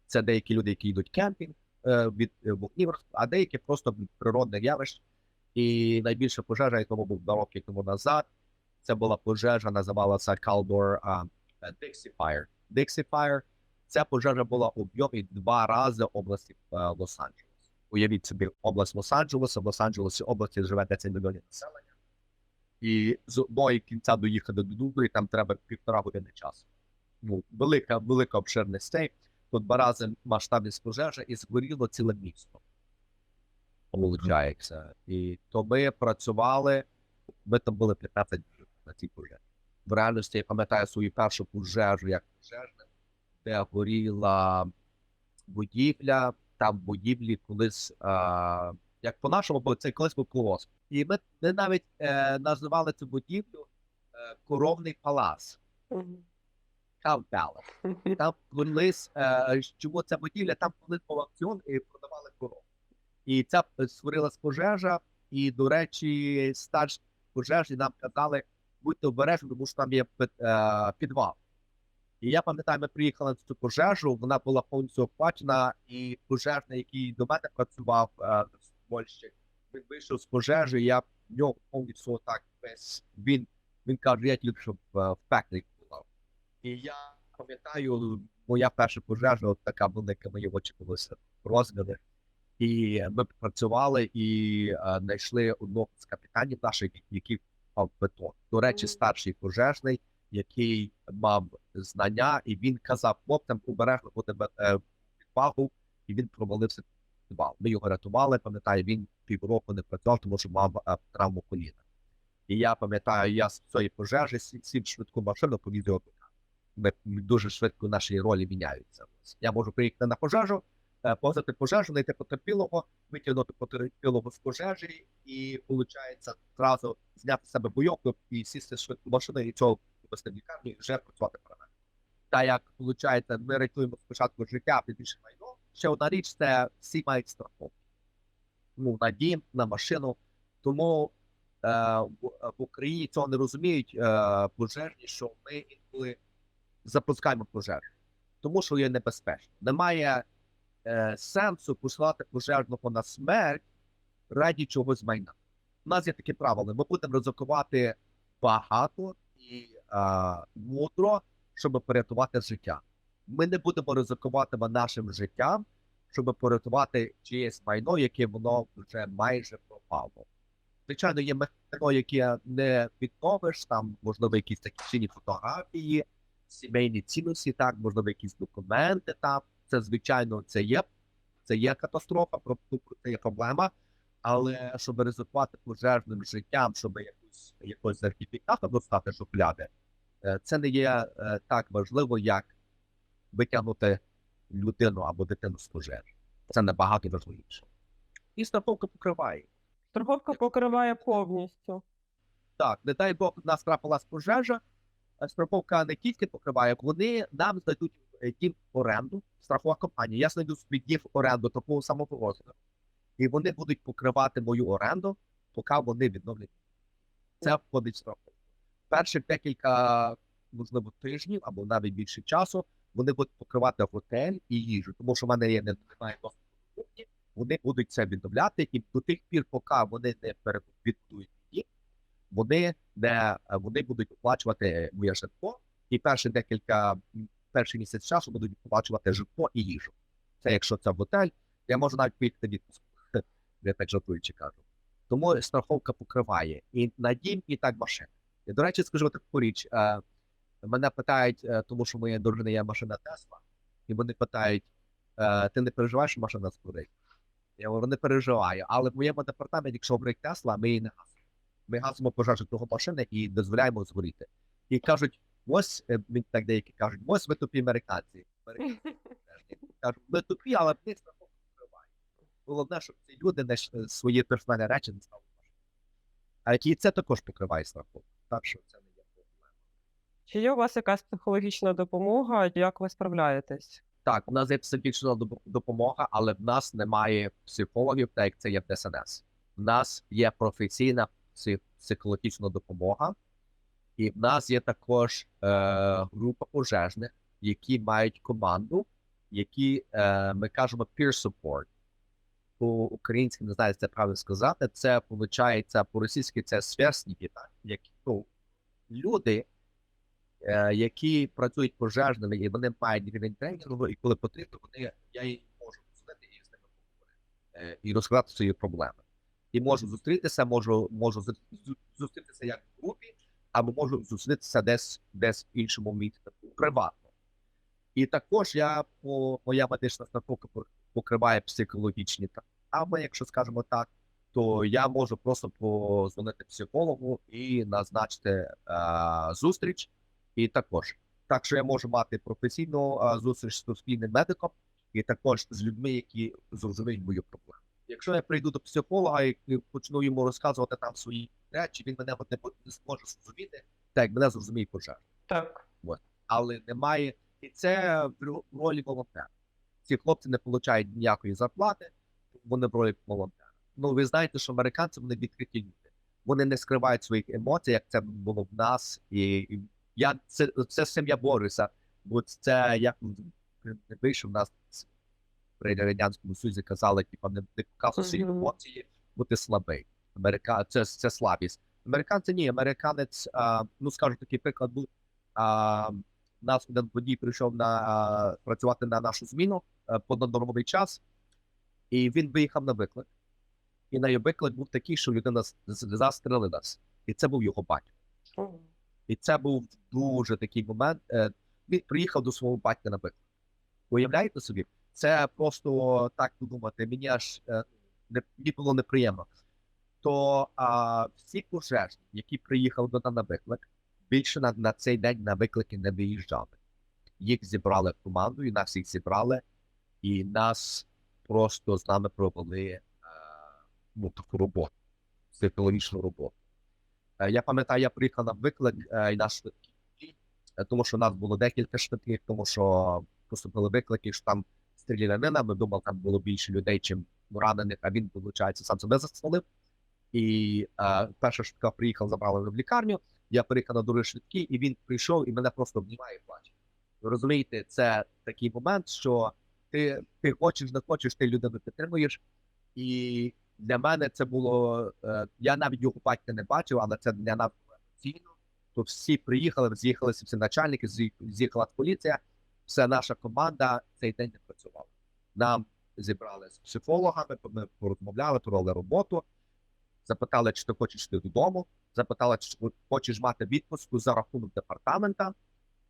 Це деякі люди, які йдуть кемпінг від вогнів, а деякі просто від природних явищ. І найбільша пожежа, якому був 2 роки тому назад, це була пожежа, називалася Caldor Dixie Fire. Dixie Fire – ця пожежа була у об'ємі 2 рази області Лос-Анджелес. Уявіть собі, область Лос-Анджелеса. В Лос-Анджелесі області живе 10 мільйонів населення. І з одного кінця доїхати до другої, там треба 1,5 години часу. Ну, велика обширність стей. Тут 2 рази масштабність пожежа і згоріло ціле місто. Получається. І то ми працювали, ми там були 15 днів на цій пожежі. В реальності я пам'ятаю свою першу пожежу як пожежник, де горіла будівля, там в будівлі колись, як по-нашому, бо це колись був колгосп. І ми навіть називали цю будівлю Коровний палац. Cow Palace. Там колись, чому ця будівля, там колись був аукціон і продавали коров. І ця створилась пожежа, і, до речі, старші пожежні нам казали, будьте обережні, тому що там є підвал. І я пам'ятаю, ми приїхали на цю пожежу, вона була повністю охвачена, і пожежний, який до мене працював в Польщі, він вийшов з пожежі, і я в нього повністю так весь, він каже, я тільки щоб в пеклі була. І я пам'ятаю, моя перша пожежа, от така велика, мої очі були розміри. І ми працювали і знайшли одного з капітанів наших, який мав бетон. До речі, старший пожежний, який мав знання, і він казав хлопцям, обережно буде підпалу, і він провалився в підвал. Ми його рятували, пам'ятаю, він півроку не працював, тому що мав травму коліна. І я пам'ятаю, я з цієї пожежі сів швидку машину, повіз його туди. Ми дуже швидко наші ролі міняються. Я можу приїхати на пожежу, позити пожежу, знайти потерпілого, витягнути потерпілого з пожежі і, виходить, одразу зняти з себе бойовку і сісти швидко в машину і цього вести в лікарні і вже працювати паралельно. Та як, виходить, ми рятуємо спочатку життя, а більше майно. Ще одна річ – це всі мають страховку. Ну, на дім, на машину. Тому в Україні цього не розуміють пожежні, що ми інколи запускаємо пожежу. Тому що є небезпечно. Немає сенсу послати пожежного на смерть раді чогось майна. У нас є такі правила. Ми будемо ризикувати багато і мудро, щоб порятувати життя. Ми не будемо ризикувати нашим життям, щоб порятувати чиєсь майно, яке воно вже майже пропало. Звичайно, є майно, яке не відновиш, там, можливо, якісь такі цінні фотографії, сімейні цінності, так, можливо, якісь документи там. Це, звичайно, це є катастрофа, це є проблема. Але щоб ризикувати пожежним життям, щоб якось сертифіката достати шухляди, це не є так важливо, як витягнути людину або дитину з пожежі. Це набагато важливіше. І страховка покриває. Страховка покриває повністю. Так, не дай Бог, у нас трапилась пожежа, страховка не тільки покриває, вони нам здадуть дім в оренду, страхова компанія. Я знайду собі дім в оренду такого самого розміру. І вони будуть покривати мою оренду, поки вони відновлять. Це входить в страховку. Перших декілька, можливо, тижнів або навіть більше часу вони будуть покривати готель і їжу, тому що в мене є немає доступу до кухні, вони будуть це відновляти, і до тих пір, поки вони не відбудують їх, вони будуть оплачувати моє житло, і перший місяць часу будуть оплачувати житло і їжу. Це якщо це готель, я можу навіть поїхати відпуск. Я так жартуючи кажу. Тому страховка покриває і на дім, і так машини. І, до речі, скажу таку річ. Мене питають, тому що моя дружина є машина Тесла, і вони питають, ти не переживаєш, що машина згорить? Я говорю, не переживаю, але в моєму департаменті, якщо горить Тесла, ми її не гасимо. Ми гасимо пожежу того машини і дозволяємо згоріти. І кажуть, ось, так деякі кажуть, ось ви тупі американці. Кажуть, ми тупі, але в них страховка покриває. Головне, щоб ці люди не свої персональні речі не ставили в машину. А які це також покриває страховка. Так що це не є проблема. Чи є у вас якась психологічна допомога, як ви справляєтесь? Так, у нас є психологічна допомога, але в нас немає психологів, так як це є в ДСНС. В нас є професійна психологічна допомога, і в нас є також група пожежних, які мають команду, які ми кажемо peer support. По-українськи, не знаю, як це правильно сказати, це, виходить, по-російськи це сверстники, так? Люди, які працюють пожежними, і вони мають рівень тренінгу, і коли потрібно, я їх можу позвонити і з ними поговорити. І розказати свої проблеми. І можу зустрітися, можу зустрітися як в групі, або можу зустрітися десь в іншому місці, приватно. І також моя медична страховка покриває психологічні травми, якщо скажемо так, то я можу просто позвонити психологу і назначити зустріч. І також. Так що я можу мати професійну зустріч з суспільним медиком і також з людьми, які зрозуміють мою проблему. Якщо я прийду до психолога і почну йому розказувати там свої речі, він мене не зможе зрозуміти, так як мене зрозуміє пожежник. Так. Але немає. І це в ролі волонтера. Ці хлопці не отримують ніякої зарплати, вони в ролі волонтера. Ну, ви знаєте, що американці, вони відкриті люди. Вони не скривають своїх емоцій, як це було в нас. І це з цим я борюся. Бо це, як не вийшов, в нас при Радянському Союзі казали, типу, не показуй свої емоції, бо ти слабий. Це слабість. Американці ні, американець, ну скажу такий приклад, був, нас один водій прийшов працювати на нашу зміну понаднормовий час, і він виїхав на виклик. І на його виклик був такий, що людина застрелила нас. І це був його батько. І це був дуже такий момент. Він приїхав до свого батька на виклик. Уявляєте собі? Це просто так подумати, мені аж мені було неприємно. То всі пожежні, які приїхали до нас на виклик, більше на цей день на виклики не виїжджали. Їх зібрали в команду, і нас їх зібрали, і нас просто з нами провели таку роботу, психологічну роботу. Я пам'ятаю, я приїхав на виклик і наш швидкий, тому що у нас було декілька швидких, тому що поступили виклики, що там стрілянина, ми думали, там було більше людей, чим ранених, а він, виходить, сам себе застрелив. І перша швидка приїхав, забрали мене в лікарню, я приїхав на другий швидкий, і він прийшов і мене просто обнімає і плаче. Ви розумієте, це такий момент, що ти хочеш, не хочеш, ти людину підтримуєш. І для мене це було, я навіть його батька не бачив, але це для нас було емоційно. То всі приїхали, з'їхалися всі начальники, з'їхала поліція, вся наша команда цей день не працювала. Нам зібрали з психологами, ми порозмовляли, провели роботу, запитали, чи ти хочеш йти додому, запитали, чи хочеш мати відпустку за рахунок департамента,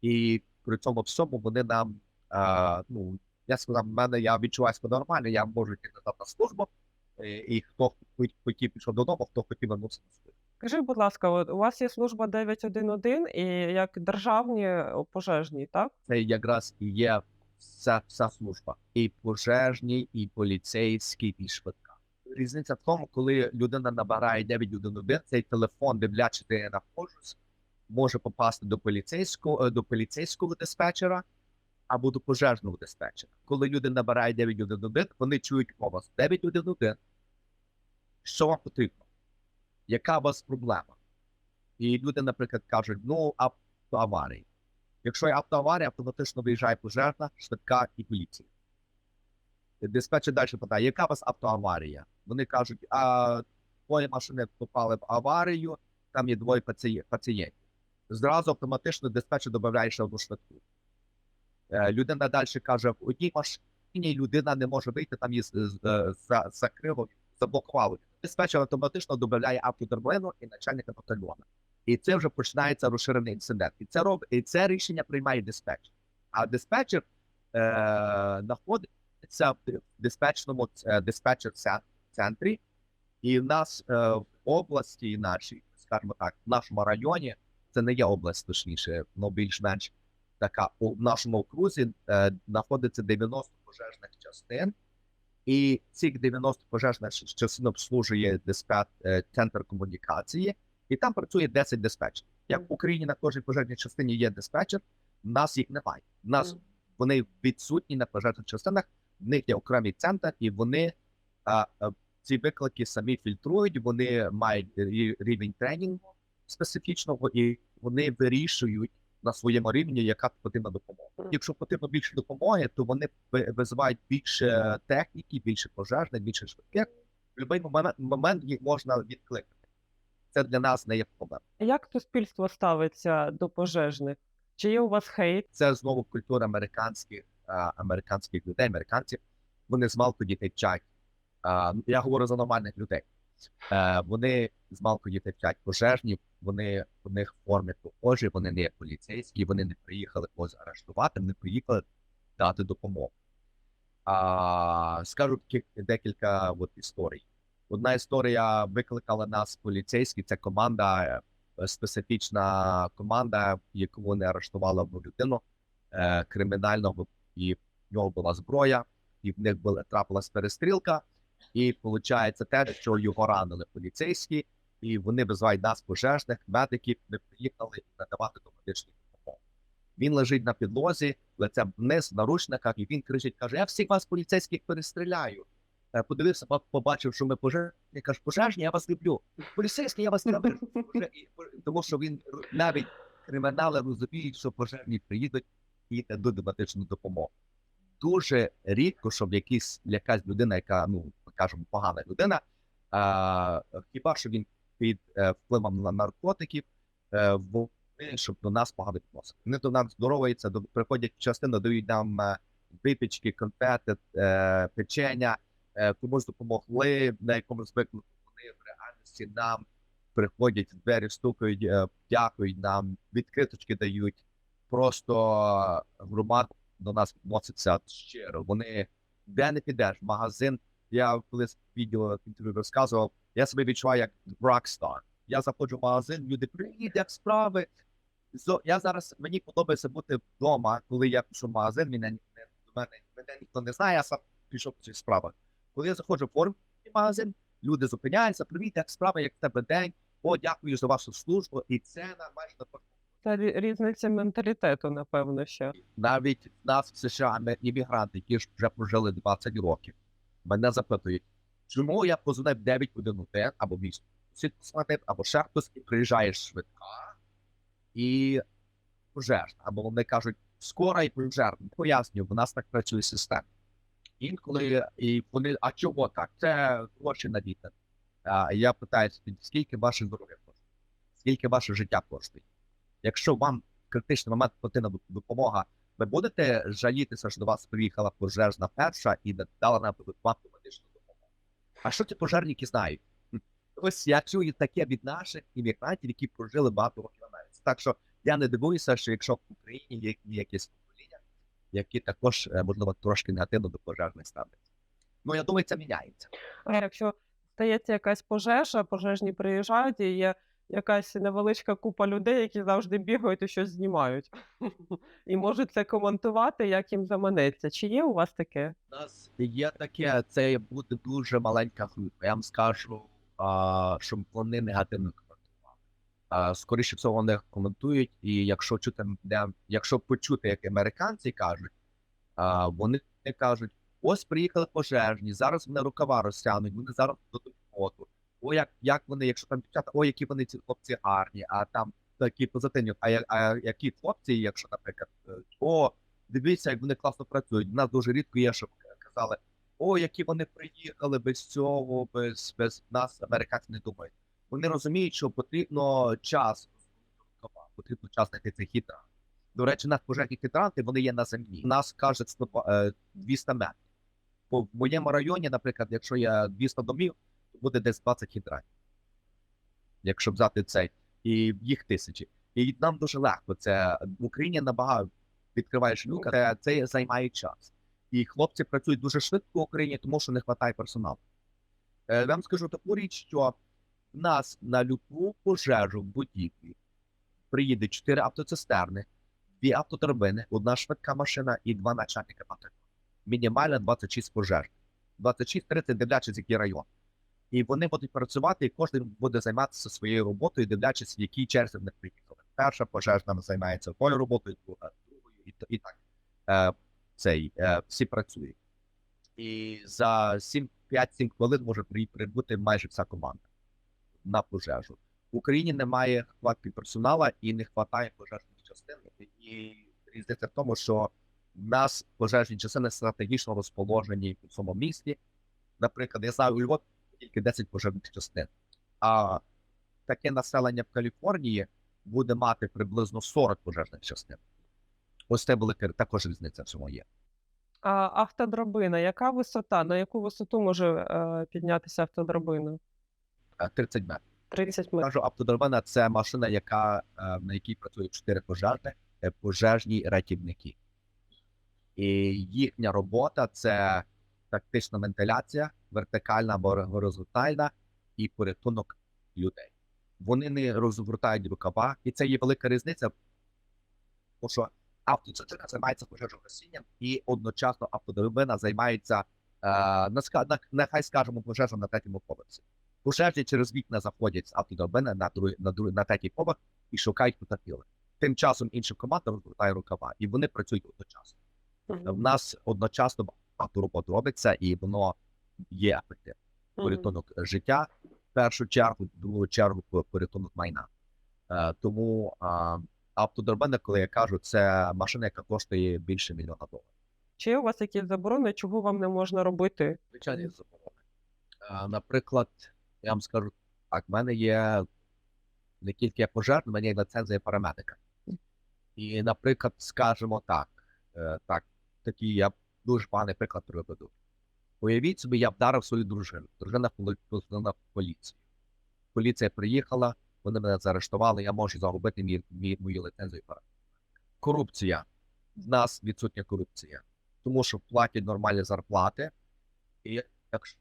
і при цьому всьому вони нам, я сказав, я відчуваю себе нормально, я можу йти назад на службу, і хто хотів пішов додому, хто хотів вернутися на службу. Скажіть, будь ласка, от у вас є служба 911 і як державні пожежні, так? Це якраз і є вся служба. І пожежні, і поліцейські, і швидка. Різниця в тому, коли людина набирає 911, цей телефон, дивлячись, де я знаходжусь, може попасти до поліцейського диспетчера або до пожежного диспетчера. Коли люди набирають 911, вони чують голос 911. Що вам потрібно? Яка у вас проблема? І люди, наприклад, кажуть, автоаварії. Якщо є автоаварія, автоматично виїжджає пожежна, швидка і поліція. Диспетчер далі питає, яка у вас автоаварія? Вони кажуть, двоє машини попали в аварію, там є двоє пацієнтів. Зразу автоматично диспетчер додає ще одну швидку. Людина далі каже, в одній машині людина не може вийти, там її закрило, заблокувало. Диспетчер автоматично додає автодерблину і начальника батальйону. І це вже починається розширений інцидент. І це рішення приймає диспетчер. А диспетчер знаходиться в диспетчерному центрі. І в нас в області нашій, скажімо так, в нашому районі, це не є область, точніше, але більш-менш така, у нашому окрузі знаходиться 90 пожежних частин. І цих 90 пожежних частин обслужує центр комунікації, і там працює 10 диспетчерів. Як в Україні на кожній пожежній частині є диспетчер, в нас їх немає. Вони відсутні на пожежних частинах, в них є окремий центр, і вони ці виклики самі фільтрують, вони мають рівень тренінгу специфічного, і вони вирішують на своєму рівні, яка потрібна допомога. Якщо потрібно більше допомоги, то вони визивають більше техніки, більше пожежних, більше швидких. В будь-який момент їх можна відкликати. Це для нас не є проблема. Як суспільство ставиться до пожежних? Чи є у вас хейт? Це знову культура американських людей, американців. Вони змалку дітей вчать. Я говорю за нормальних людей. Вони змалку дітей вчать пожежні, в них в формі похожі, вони не є поліцейські, вони не приїхали когось арештувати, вони приїхали дати допомогу. Скажу декілька історій. Одна історія викликала нас поліцейські, це команда, специфічна команда, яку вони арештували одну людину кримінального, і в нього була зброя, і в них трапилась перестрілка, і виходить те, що його ранили поліцейські, і вони визивають нас, пожежних, медиків, ми приїхали надавати домедичну допомогу. Він лежить на підлозі, лицем вниз, в наручниках, і він кричить, каже, я всіх вас поліцейських перестріляю. Подивився, побачив, що ми пожежні, каже, пожежні, я вас люблю. Поліцейські, я вас не люблю. Тому що він навіть кримінали розуміють, що пожежні приїдуть і дадуть медичну допомогу. Дуже рідко, щоб якась людина, яка, скажімо, погана людина, хіба що він під впливом на наркотиків, щоб до нас погано відносити. Вони до нас здороваються, приходять частину, дають нам випічки, конфети, печення, комусь допомогли, на якомусь виклику вони в реальності нам приходять, в двері стукають, дякують нам, відкриточки дають. Просто громада до нас відноситься щиро. Вони, де не підеш, магазин, я колись відео інтерв'ю розказував, я себе відчуваю як рокстар. Я заходжу в магазин, люди, привіт, як справи? Мені подобається бути вдома, коли я пішов в магазин, мене ніхто не знає, я сам пішов по цій справах. Коли я заходжу в формі магазин, люди зупиняються, привіт, як справа, як в тебе день, дякую за вашу службу, і це майже на Це різниця менталітету, напевно, ще. Навіть в нас в США іммігранти, які ж вже прожили 20 років, мене запитують, чому я позвонив 911 або місто, або ще хтось, і приїжджає швидка і пожежна. Або вони кажуть, скоро і пожежна. Пояснюю, в нас так працює система. Інколи і вони, а чого так? Це гроші на вітер. А я питаюся, скільки ваше здоров'я коштує? Скільки ваше життя коштує? Якщо вам в критичний момент потрібна допомога, ви будете жалітися, що до вас приїхала пожежна перша і не дала нам вам медичну допомогу. А що ті пожежники знають? Ось я чую таке від наших іммігрантів, які прожили багато років в Америці. Так що я не дивуюся, що якщо в Україні є якісь покоління, які також, можливо, трошки негативно до пожежних ставляться. Ну, я думаю, це міняється. А якщо стається якась пожежа, пожежні приїжджають, і є якась невеличка купа людей, які завжди бігають і щось знімають. І можуть це коментувати, як їм заманеться. Чи є у вас таке? У нас є таке, це буде дуже маленька група. Я вам скажу, щоб вони негативно коментували. Скоріше всього, вони коментують, і якщо чути, якщо почути, як американці кажуть, вони кажуть: ось приїхали пожежні, зараз вони рукава розтягнуть, вони зараз дадуть фото. О, як вони, якщо там дівчата, о, які вони ці хлопці гарні, а там такі позитивні. А які хлопці, якщо, наприклад, о, дивіться, як вони класно працюють. У нас дуже рідко є, щоб казали, о, які вони приїхали без цього, без нас, американці не думають. Вони розуміють, що потрібно час, потрібно час знайти цей хітра. До речі, нас пожежні гідранти, вони є на землі. У нас кажуть 200 метрів. В моєму районі, наприклад, якщо є 200 домів, то буде десь 20 гідрантів. Якщо взяти цей, і їх тисячі. І нам дуже легко. Це в Україні набагато відкриваєш люка, це займає час. І хлопці працюють дуже швидко в Україні, тому що не вистачає персоналу. Я вам скажу таку річ, що в нас на любу пожежу в будівлі приїде 4 автоцистерни, 2 автоторбини, 1 швидка машина і 2 начальника батальйону. Мінімально 26 пожеж. 26-30, дивлячись, який район. І вони будуть працювати, і кожен буде займатися своєю роботою, дивлячись, в якій черзі вони приїхали. Перша пожежна займається одною роботою, друга другою, і так всі працюють. І за 5-7 хвилин може прибути майже вся команда на пожежу. В Україні немає хватки персоналу і не вистачає пожежних частин. І різниця в тому, що в нас пожежні частини стратегічно розположені в цьому місті. Наприклад, я знаю, у Львові тільки 10 пожежних частин. А таке населення в Каліфорнії буде мати приблизно 40 пожежних частин. Ось це велика також різниця в цьому є. А автодрабина, яка висота? На яку висоту може піднятися автодрабина? 30 метрів. 30 метрів. Кажу, автодрабина – це машина, на якій працюють 4 пожежні рятівники. І їхня робота – це тактична вентиляція, вертикальна або горизонтальна, і порятунок людей. Вони не розвертають рукава, і це є велика різниця, тому що автоцистерна займається пожежогасінням, і одночасно автодрабина займається, нехай скажемо, пожежем на 3-му поверсі. Пожежні через вікна заходять з автодрабини на 3-й поверх і шукають потерпілих. Тим часом інша команда розвертає рукава, і вони працюють одночасно. В нас одночасно багато роботи робиться, і воно є ефективним. Порятунок життя, в першу чергу, в другу чергу порятунок майна. Тому автодрабина, коли я кажу, це машина, яка коштує більше $1 мільйона. Чи є у вас якісь заборони, чого вам не можна робити? Звичайні заборони. Наприклад, я вам скажу так, в мене є не тільки пожежний, в мене є ліцензія парамедика. І, наприклад, скажімо так, такий я дуже поганий приклад приведу. Уявіть собі, я вдарив свою дружину. Дружина позвонила в поліцію. Поліція приїхала, вони мене заарештували, я можу загубити мою ліцензію парамедика. Корупція. В нас відсутня корупція. Тому що платять нормальні зарплати. І якщо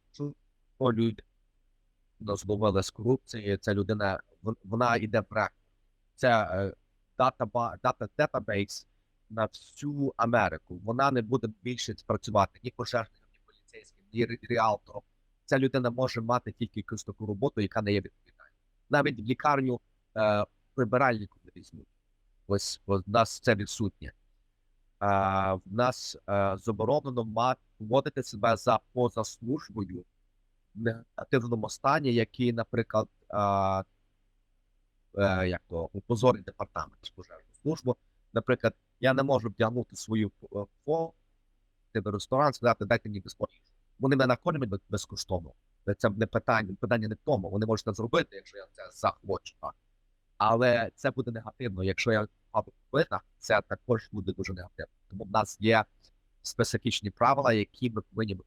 люди зловили з корупції, ця людина, вона йде в рек. Це датабейс на всю Америку. Вона не буде більше працювати ні пожежником, ні поліцейським, ні ріалтором. Ця людина може мати тільки якусь таку роботу, яка не є відповідальною. Навіть в лікарню прибиральником не візьмуть. Ось в нас це відсутнє. В нас заборонено поводити себе поза службою в негативному стані, який, наприклад, опозорить департамент пожежну службу. Наприклад, я не можу вдягнути свою в ресторан, сказати, дайте мені безплатно. Вони мене накормлять безкоштовно. Це не питання не в тому. Вони можуть це зробити, якщо я це захочу. Так. Але це буде негативно. Якщо я повинна, це також буде дуже негативно. Тому в нас є специфічні правила, які ми повинні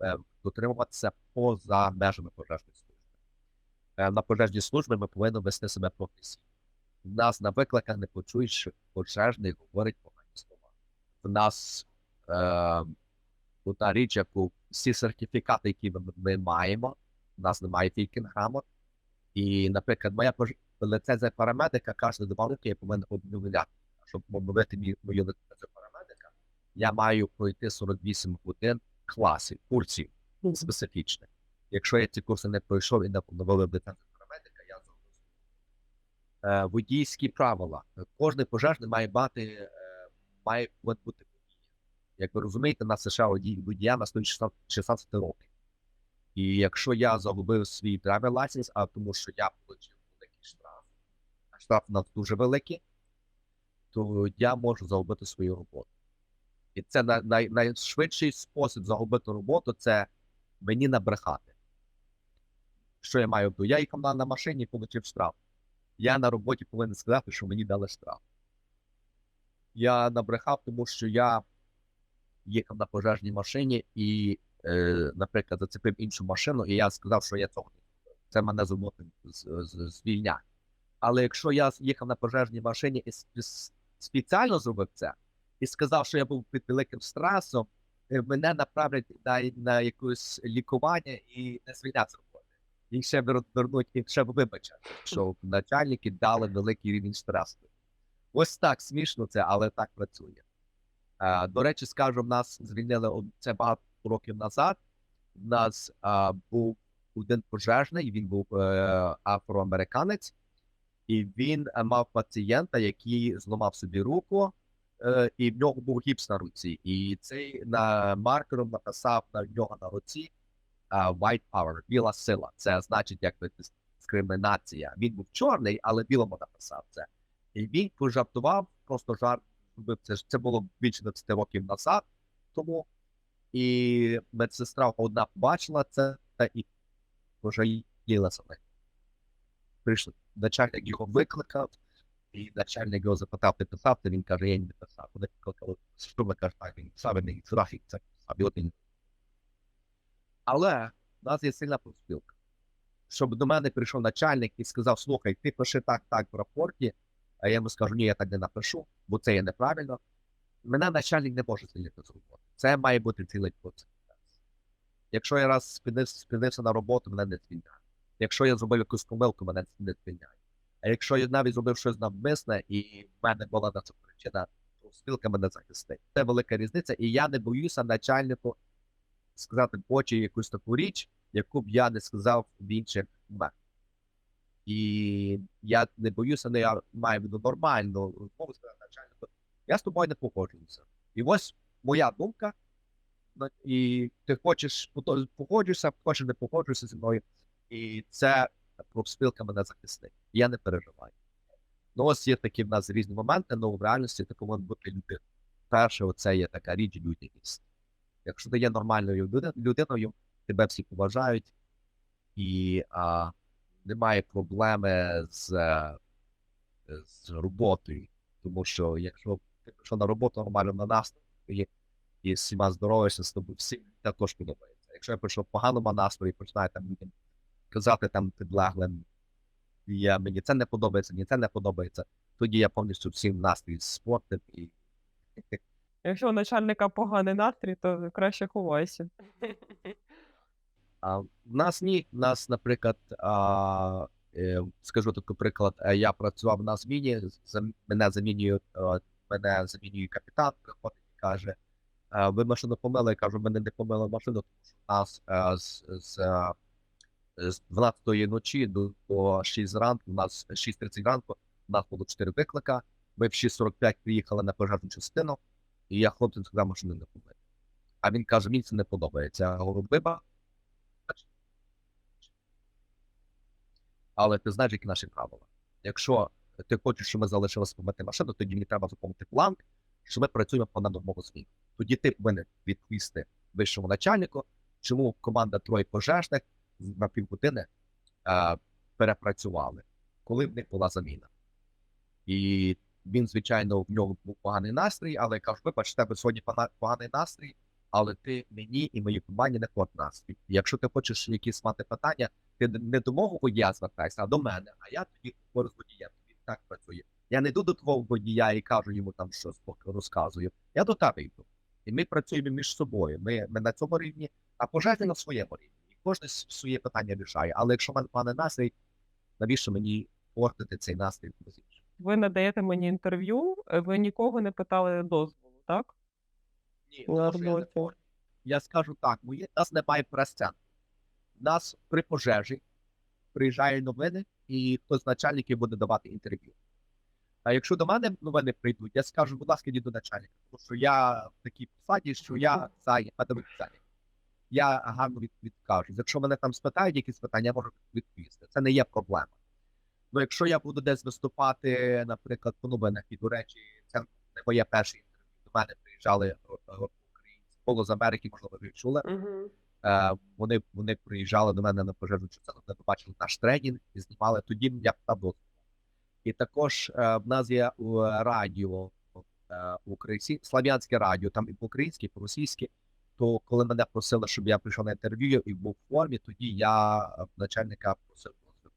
дотримуватися поза межами пожежної служби. На пожежній службі ми повинні вести себе професійно. В нас на викликах не почують, що пожежний говорить погані слова. В нас одна річ, яку всі сертифікати, які ми маємо, в нас немає тільки грамот. І, наприклад, моя ліцензія парамедика кожні 2 роки я повинен обновляти. Щоб обновити мою ліцензію парамедика, я маю пройти 48 годин класів, курсів специфічних. Якщо я ці курси не пройшов і не обновив ліцензію парамедика, я загрузив. Водійські правила. Кожний пожежний має бути водій. Як ви розумієте, на США водія на 16 років. І якщо я загубив свій driver license, а тому що я отримав великий штраф, а штраф у нас дуже великий, то я можу загубити свою роботу. І це найшвидший спосіб загубити роботу – це мені набрехати. Що я маю робити? Я їхав на машині і отримав штраф. Я на роботі повинен сказати, що мені дали штраф. Я набрехав, тому що я їхав на пожежній машині і, наприклад, зацепив іншу машину, і я сказав, що я цього не зробив. Це мене звільняє. Але якщо я їхав на пожежній машині і спеціально зробив це, і сказав, що я був під великим стресом, мене направлять на якесь лікування і не звільнять з роботи. І ще вернуть, і ще вибачать, що начальники дали великий рівень стресу. Ось так смішно це, але так працює. До речі, скажу, в нас звільнили це багато років назад. У нас був один пожежний, він був афроамериканець, і він мав пацієнта, який зламав собі руку, і в нього був гіпс на руці. І цей маркером написав на нього на руці white power, біла сила. Це значить, як дискримінація. Він був чорний, але білому написав це. І він пожартував, просто жарт. Це було більше 20 років назад тому, і медсестра одна побачила це і пожалілася. Прийшли, начальник його викликав, і начальник його запитав, ти писав, він каже, я не писав. Вони викликали, що ви кажете, він писав, він трохи це писав. Але в нас є сильна профспілка. Щоб до мене прийшов начальник і сказав, слухай, ти пиши так в рапорті, а я йому скажу, ні, я так не напишу, бо це є неправильно. Мене начальник не може звільнити з роботи. Це має бути цілий процес. Якщо я раз спізнився на роботу, мене не звільняють. Якщо я зробив якусь помилку, мене не звільняють. А якщо я навіть зробив щось навмисне, і в мене була на це причина, то спілка мене захистить. Це велика різниця, і я не боюся начальнику сказати в очі якусь таку річ, яку б я не сказав в інших моментах. І я не боюся, але я маю в виду нормальну розмову сказати начальнику, я з тобою не погоджуюся. І ось моя думка, і ти хочеш, погоджуєшся, хочеш не погоджуєшся зі мною, і це профспілка мене захистить. Я не переживаю. Ну ось є такі в нас різні моменти, але в реальності це повинна бути людина. Перше, оце є така річ людяність. Якщо ти є нормальною людиною, тебе всі поважають, і немає проблеми з роботою. Тому що якщо ти прийшов на роботу нормально на настрої і всіма здороваєшся з тобою, всім також подобається. Якщо я прийшов в поганому настрої, починаю там людям казати там підлеглим, мені це не подобається, мені це не подобається, тоді я повністю всім настрій спортив і Якщо у начальника поганий настрій, то краще ховайся. в нас ні. В нас, наприклад, скажу такий приклад, я працював на зміні, мене замінює капітан, приходить і каже, ви машину помили, я кажу, мене не помили машину, тому що у нас з 12-ї ночі до 6 ранку, у нас 6:30 ранку, у нас було 4 виклика, ми в 6:45 приїхали на пожежну частину, і я хлопцям сказав, машину не помили. А він каже, мені це не подобається. Я говорю, вибач. Але ти знаєш, які наші правила. Якщо ти хочеш, щоб ми залишилися помити машину, тоді мені треба заповнити бланк, що ми працюємо по новому зміну. Тоді ти повинен відповісти вищому начальнику, чому команда троє пожежних на півгодини перепрацювали, коли в них була заміна. І він, звичайно, в нього був поганий настрій, але я кажу, вибач, в тебе сьогодні поганий настрій, але ти мені і моїй команді не код настрій. Якщо ти хочеш якісь мати питання, ти не до мого водія звертайся, а до мене. А я тоді говорю з водієм, тобі так працює. Я не йду до твого водія і кажу йому там щось, розказую. Я до тебе йду. І ми працюємо між собою. Ми на цьому рівні, а пожежні на своєму рівні. І кожен своє питання рішає. Але якщо в мене поганий настрій, навіщо мені портити цей настрій? Ви надаєте мені інтерв'ю, ви нікого не питали дозволу, так? Ні, На тому що я не роботі. можу. Я скажу так, у нас немає прес-центру. У нас при пожежі приїжджають новини, і хтось з начальників буде давати інтерв'ю. А якщо до мене новини прийдуть, я скажу, будь ласка, йдіть до начальника, тому що я в такій посаді, що я зайнятий. Я гарно відкажу. Якщо мене там спитають якісь питання, я можу відповісти. Це не є проблема. Ну, якщо я буду десь виступати, наприклад, по новинах, і, до речі, це не моє перше інтерв'ю. До мене приїжджали українці, Поло з Америки, можливо, ви чули. Вони приїжджали до мене на пожежну частину, вони побачили наш тренінг і знімали. Тоді я там дозволив. І також в нас є радіо Слав'янське радіо, там і по-українськи, і по-російськи. То коли мене просили, щоб я прийшов на інтерв'ю і був в формі, тоді я начальника просив дозвіл.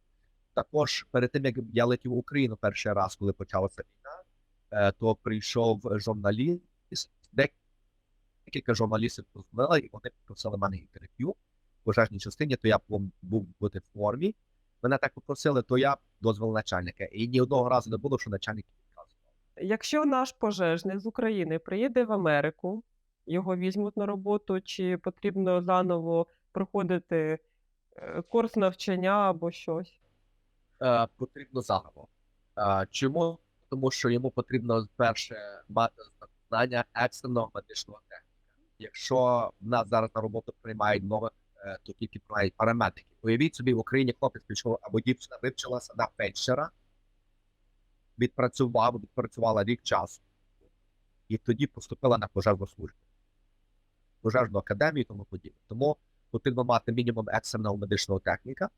Також перед тим, як я летів в Україну перший раз, коли почалася війна, то прийшов журналіст, декілька журналістів позвонили, і вони просили мене інтерв'ю в пожежній частині, то я був бути в формі. Мене так попросили, то я дозволив начальника. І ні одного разу не було, що начальник відказував. Якщо наш пожежник з України приїде в Америку, його візьмуть на роботу, чи потрібно заново проходити курс навчання або щось? Потрібно заново. Чому? Тому що йому потрібно перше мати знання екстреного медичного техніка. Якщо в нас зараз на роботу приймають нових, то тільки приймають парамедики. Уявіть собі, в Україні хлопець пішов або дівчина вивчилася на фельдшера, відпрацювала рік часу, і тоді поступила на пожежну службу, пожежну академію і тому подібне. Тому потрібно мати мінімум екстреного медичного техніка,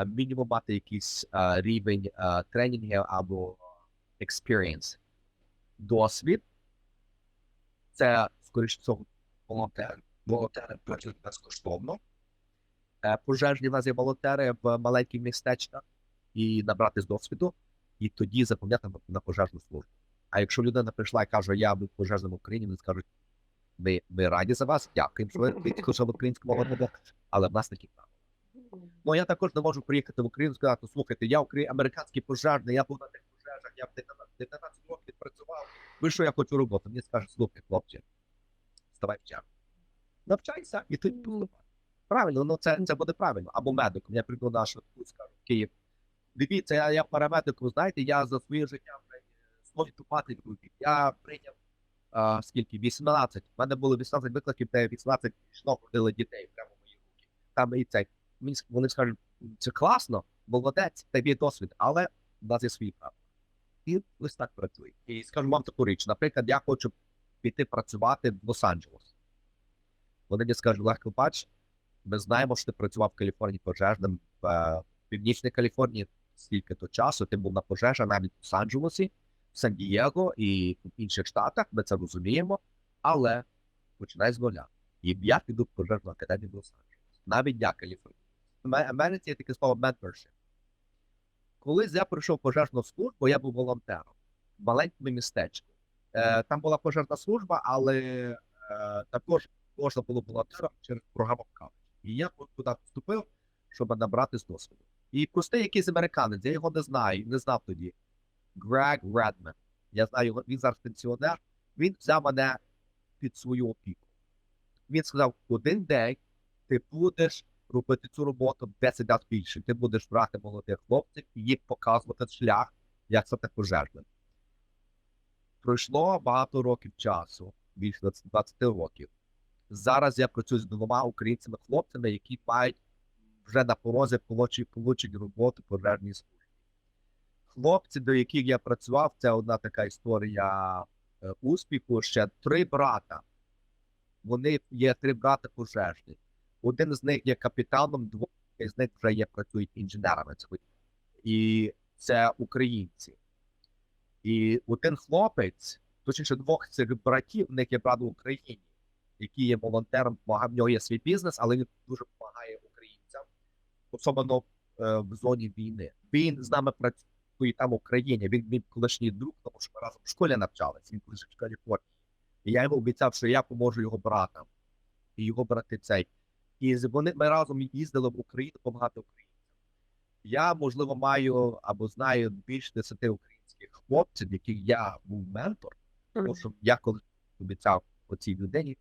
мінімум мати якийсь рівень тренінгів або experience, досвід. Це, скоріше всього, волонтери працюють безкоштовно. Пожежні в нас є волонтери в маленьких містечках і набратись досвіду, і тоді заповняти на пожежну службу. А якщо людина прийшла і каже, я був пожежним в Україні, вони скажуть, ми раді за вас, дякуємо, що ви в українському молодому, але в нас такі правила. Ну, я також не можу приїхати в Україну і сказати, слухайте, я американський пожежний, я був на тих пожежах, я в 19 років відпрацював, ви що, я хочу роботу? Мені скажуть, слухай, хлопче, ставай в чергу. Навчайся, і ти поступай. Правильно, ну це буде правильно. Або медиком. Я прийду на швидку, скажу, в Київ. Дивіться, я парамедиком, знаєте, я за своє життя знову тупати людей. Я прийняв, скільки, 18. У мене було 18 викликів, де 18 пішло, ходили дітей прямо в мої руки. Там і цей. Вони скажуть, це класно, молодець, тебе є досвід, але в нас є свої правила. І ось так працює. І скажу вам таку річ. Наприклад, я хочу піти працювати в Лос-Анджелес. Вони мені скажуть, Легко, бач, ми знаємо, що ти працював в Каліфорнії пожежним, в Північній Каліфорнії стільки-то часу, ти був на пожежах навіть в Лос-Анджелесі, в Сан-Дієго і в інших штатах, ми це розуміємо, але починай з нуля. І я піду в пожежну академію в Лос-Анджелесі. Навіть я Каліфорнія. В Америці є таке слово mentorship. Колись я прийшов в пожежну службу, я був волонтером в маленькому містечку. Там була пожежна служба, але також можна було волонтером через програму «College». І я туди вступив, щоб набрати з досвіду. І простий якийсь американець, я його не знав тоді. Грег Редмен. Я знаю, він зараз пенсіонер. Він взяв мене під свою опіку. Він сказав, один день ти будеш робити цю роботу 10 разів більше. Ти будеш брати молодих хлопців і їм показувати шлях, як стати пожежним. Пройшло багато років часу, більше 20 років. Зараз я працюю з двома українцями хлопцями, які мають вже на порозі получать роботу в пожежній службі. хлопці, до яких я працював, це одна така історія успіху. Ще 3 брата. Вони є 3 брата пожежні. Один з них є капітаном, 2 з них вже є працюють інженерами. І це українці. І один хлопець, точніше 2 цих братів, в них є брат в Україні, який є волонтером, в нього є свій бізнес, але він дуже допомагає українцям, особливо в зоні війни. Він з нами працює там в Україні, він мій колишній друг, тому що ми разом в школі навчалися, він колишній в Каліфорнії. І я йому обіцяв, що я поможу його братам, і його брати цей. І ми разом їздили в Україну, допомагати українцям. Я, можливо, маю або знаю більше 10 українських хлопців, яких я був ментор, тому що я колись обіцяв оцій людині,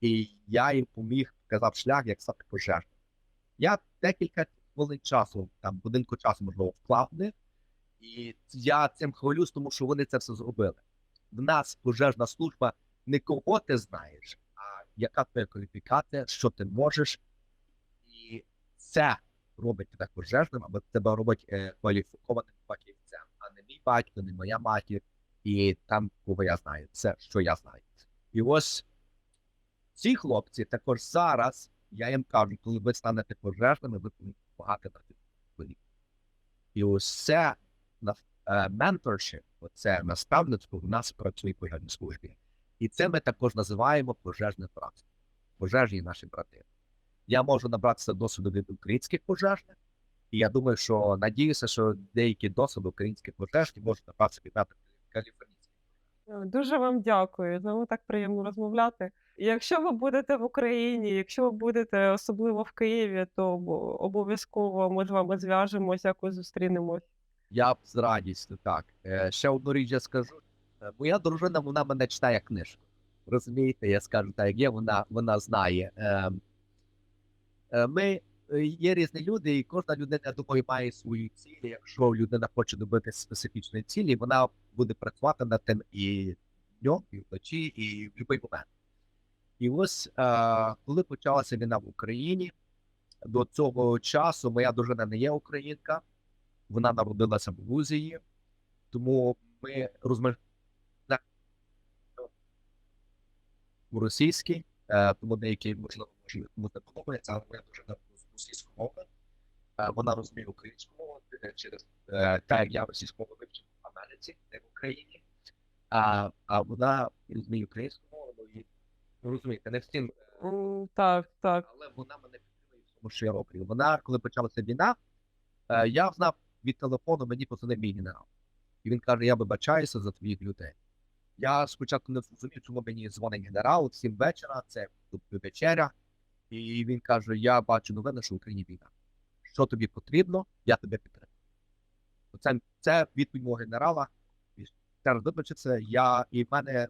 і я їм поміг, показав шлях, як стати пожежним. Я декілька хвилин часу, там, годинку часу, можливо, вклав в них, і я цим хвалюсь, тому що вони це все зробили. В нас пожежна служба не кого ти знаєш, а яка твоя кваліфікація, що ти можеш, і це робить тебе пожежним, або тебе робить кваліфікованим фахівцем, а не мій батько, не моя матір, і там, кого я знаю, це, що я знаю. І ось ці хлопці також зараз, я їм кажу, коли ви станете пожежними, ви повинні допомагати на тих. І ось це менторшип, оце наставництво в нас працює в пожежній службі. І це ми також називаємо пожежним братством. Пожежні наші брати. Я можу набратися досвіду від українських пожежних, і я думаю, що надіюся, що деякі досвіди українських пожежних можуть набратися від каліфорнійських. Дуже вам дякую. З вами так приємно розмовляти. І якщо ви будете в Україні, якщо ви будете особливо в Києві, то обов'язково ми з вами зв'яжемось, якось зустрінемось. Я б з радістю, так. Ще одну річ я скажу. Моя дружина, вона мене читає книжку. Розумієте, я скажу так, як є, вона знає. Є різні люди, і кожна людина, я думаю, має свої цілі. Якщо людина хоче добити специфічної цілі, вона буде працювати над тим і днем, і вночі, і в будь-який момент. І ось, коли почалася війна в Україні, до цього часу моя дружина не є українка, вона народилася в Грузії, тому ми розмовляємо у російській, тому деякі, можливо, комусь не подобається, але моя дружина російською мовою. Вона розуміє українську мову через те, як я російську мову вивчив в Америці, не в Україні. А вона розуміє українську мову, і розумієте, не всім, Так, так. але вона мене підтримує в тому, що я роблю. Вона, коли почалася війна, я знав від телефону, мені позвонив мій генерал. І він каже, я вибачаюся за твоїх людей. Я спочатку не зрозумів, чому мені дзвонить генерал в 7 вечора, це вечеря. І він каже, я бачу новини, що в Україні війна. Що тобі потрібно, я тебе підтримую. Це відповідь мого генерала. І зараз вибачиться, і в мене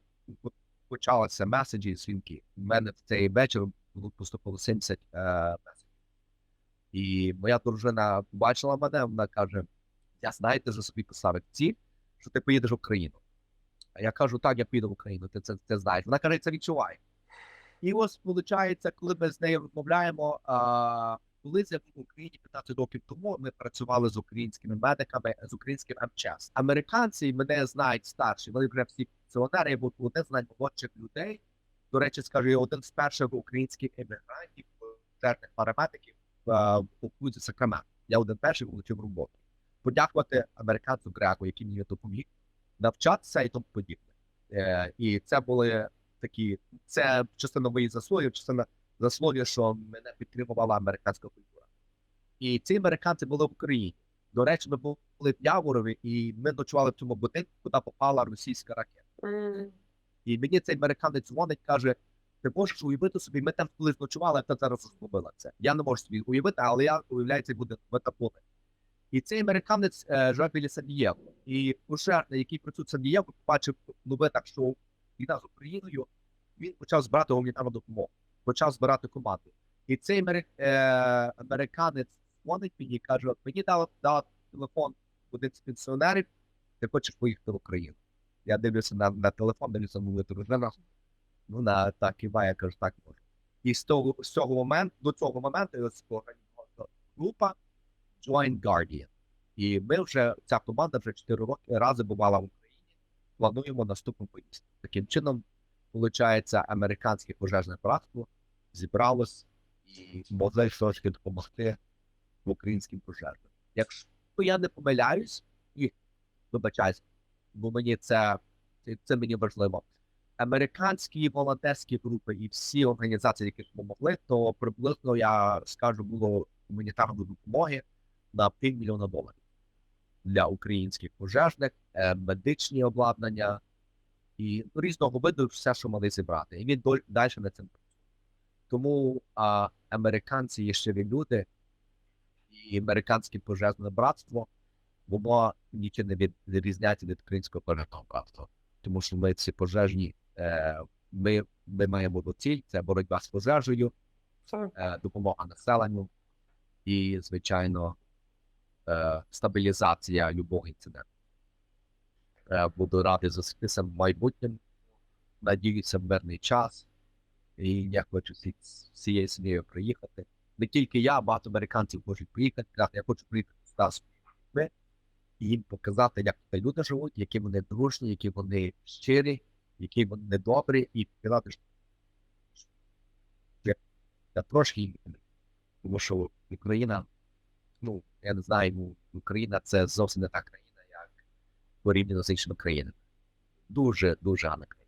почалися меседжі і дзвінки. У мене в цей вечір поступило 70 меседжів. І моя дружина бачила мене, вона каже, я знаю, ти за собі поставив ціль, що ти поїдеш в Україну. А я кажу, так, я поїду в Україну, ти це знаєш. Вона каже, це відчуває. І ось, виходить, коли ми з нею розмовляємо, колись я був в Україні 15 років тому, ми працювали з українськими медиками, з українським МЧС. Американці мене знають старші, вони вже всі пенсіонери, я був один з наймолодших людей. До речі, скажу, я один з перших українських емігрантів, пожежних парамедиків в окрузі Сакрамент. Я один перший отримав роботу. Подякувати американцю Греку, який мені допоміг навчатися і тому подібне. І це були це частина моєї заслуги, частина заслуги, що мене підтримувала американська культура. І ці американці були в Україні. До речі, ми були в Яворові, і ми ночували в цьому будинку, куди попала російська ракета. І мені цей американець дзвонить, каже, ти можеш уявити собі, ми там колись ночували, а ти зараз зробила це. Я не можу собі уявити, але я уявляю цей будинок, ми там були. І цей американець живе біля Сан-Дієго. І пожежний, який працює в Сан-Дієго, побачив новинах, що війна з Україною, він почав збирати гуманітарну допомогу, почав збирати команду. І цей американець дзвонить мені і каже, мені дав телефон один з пенсіонерів, ти хочеш поїхати в Україну. Я дивлюся на телефон, дивлюся на дружина, вона так киває, каже, так можу. І до цього моменту, ось організована група Joint Guardian. І ми вже, ця команда вже 4 рази бувала в Україні, плануємо наступну поїздку. Таким чином, виходить, американське пожежне братство зібралось і могли трошки допомогти українським пожежним. Якщо я не помиляюсь, і вибачаюсь, бо мені це мені важливо. Американські волонтерські групи і всі організації, які допомогли, то приблизно, я скажу, було гуманітарної допомоги на $500 000 для українських пожежних, медичні обладнання і різного виду все, що могли зібрати. І він далі на цим працює. Тому американці є щирі люди, і американське пожежне братство, воно нічим не відрізняється від українського пожежного братства. Тому що ми ці пожежні, ми маємо до ціль, це боротьба з пожежею, допомога населенню і, звичайно, стабілізація любого інциденту. Буду радий зустрітися в майбутньому, надіюся в мирний час, і я хочу всією сім'єю приїхати. Не тільки я, багато американців хочуть приїхати, я хочу приїхати з людьми і їм показати, як тут люди живуть, які вони дружні, які вони щирі, які вони добрі, і показати, що я трошки їм, тому що Україна, ну, я не знаю, Україна це зовсім не та країна, як порівняно з іншими країнами. Дуже гарна країна.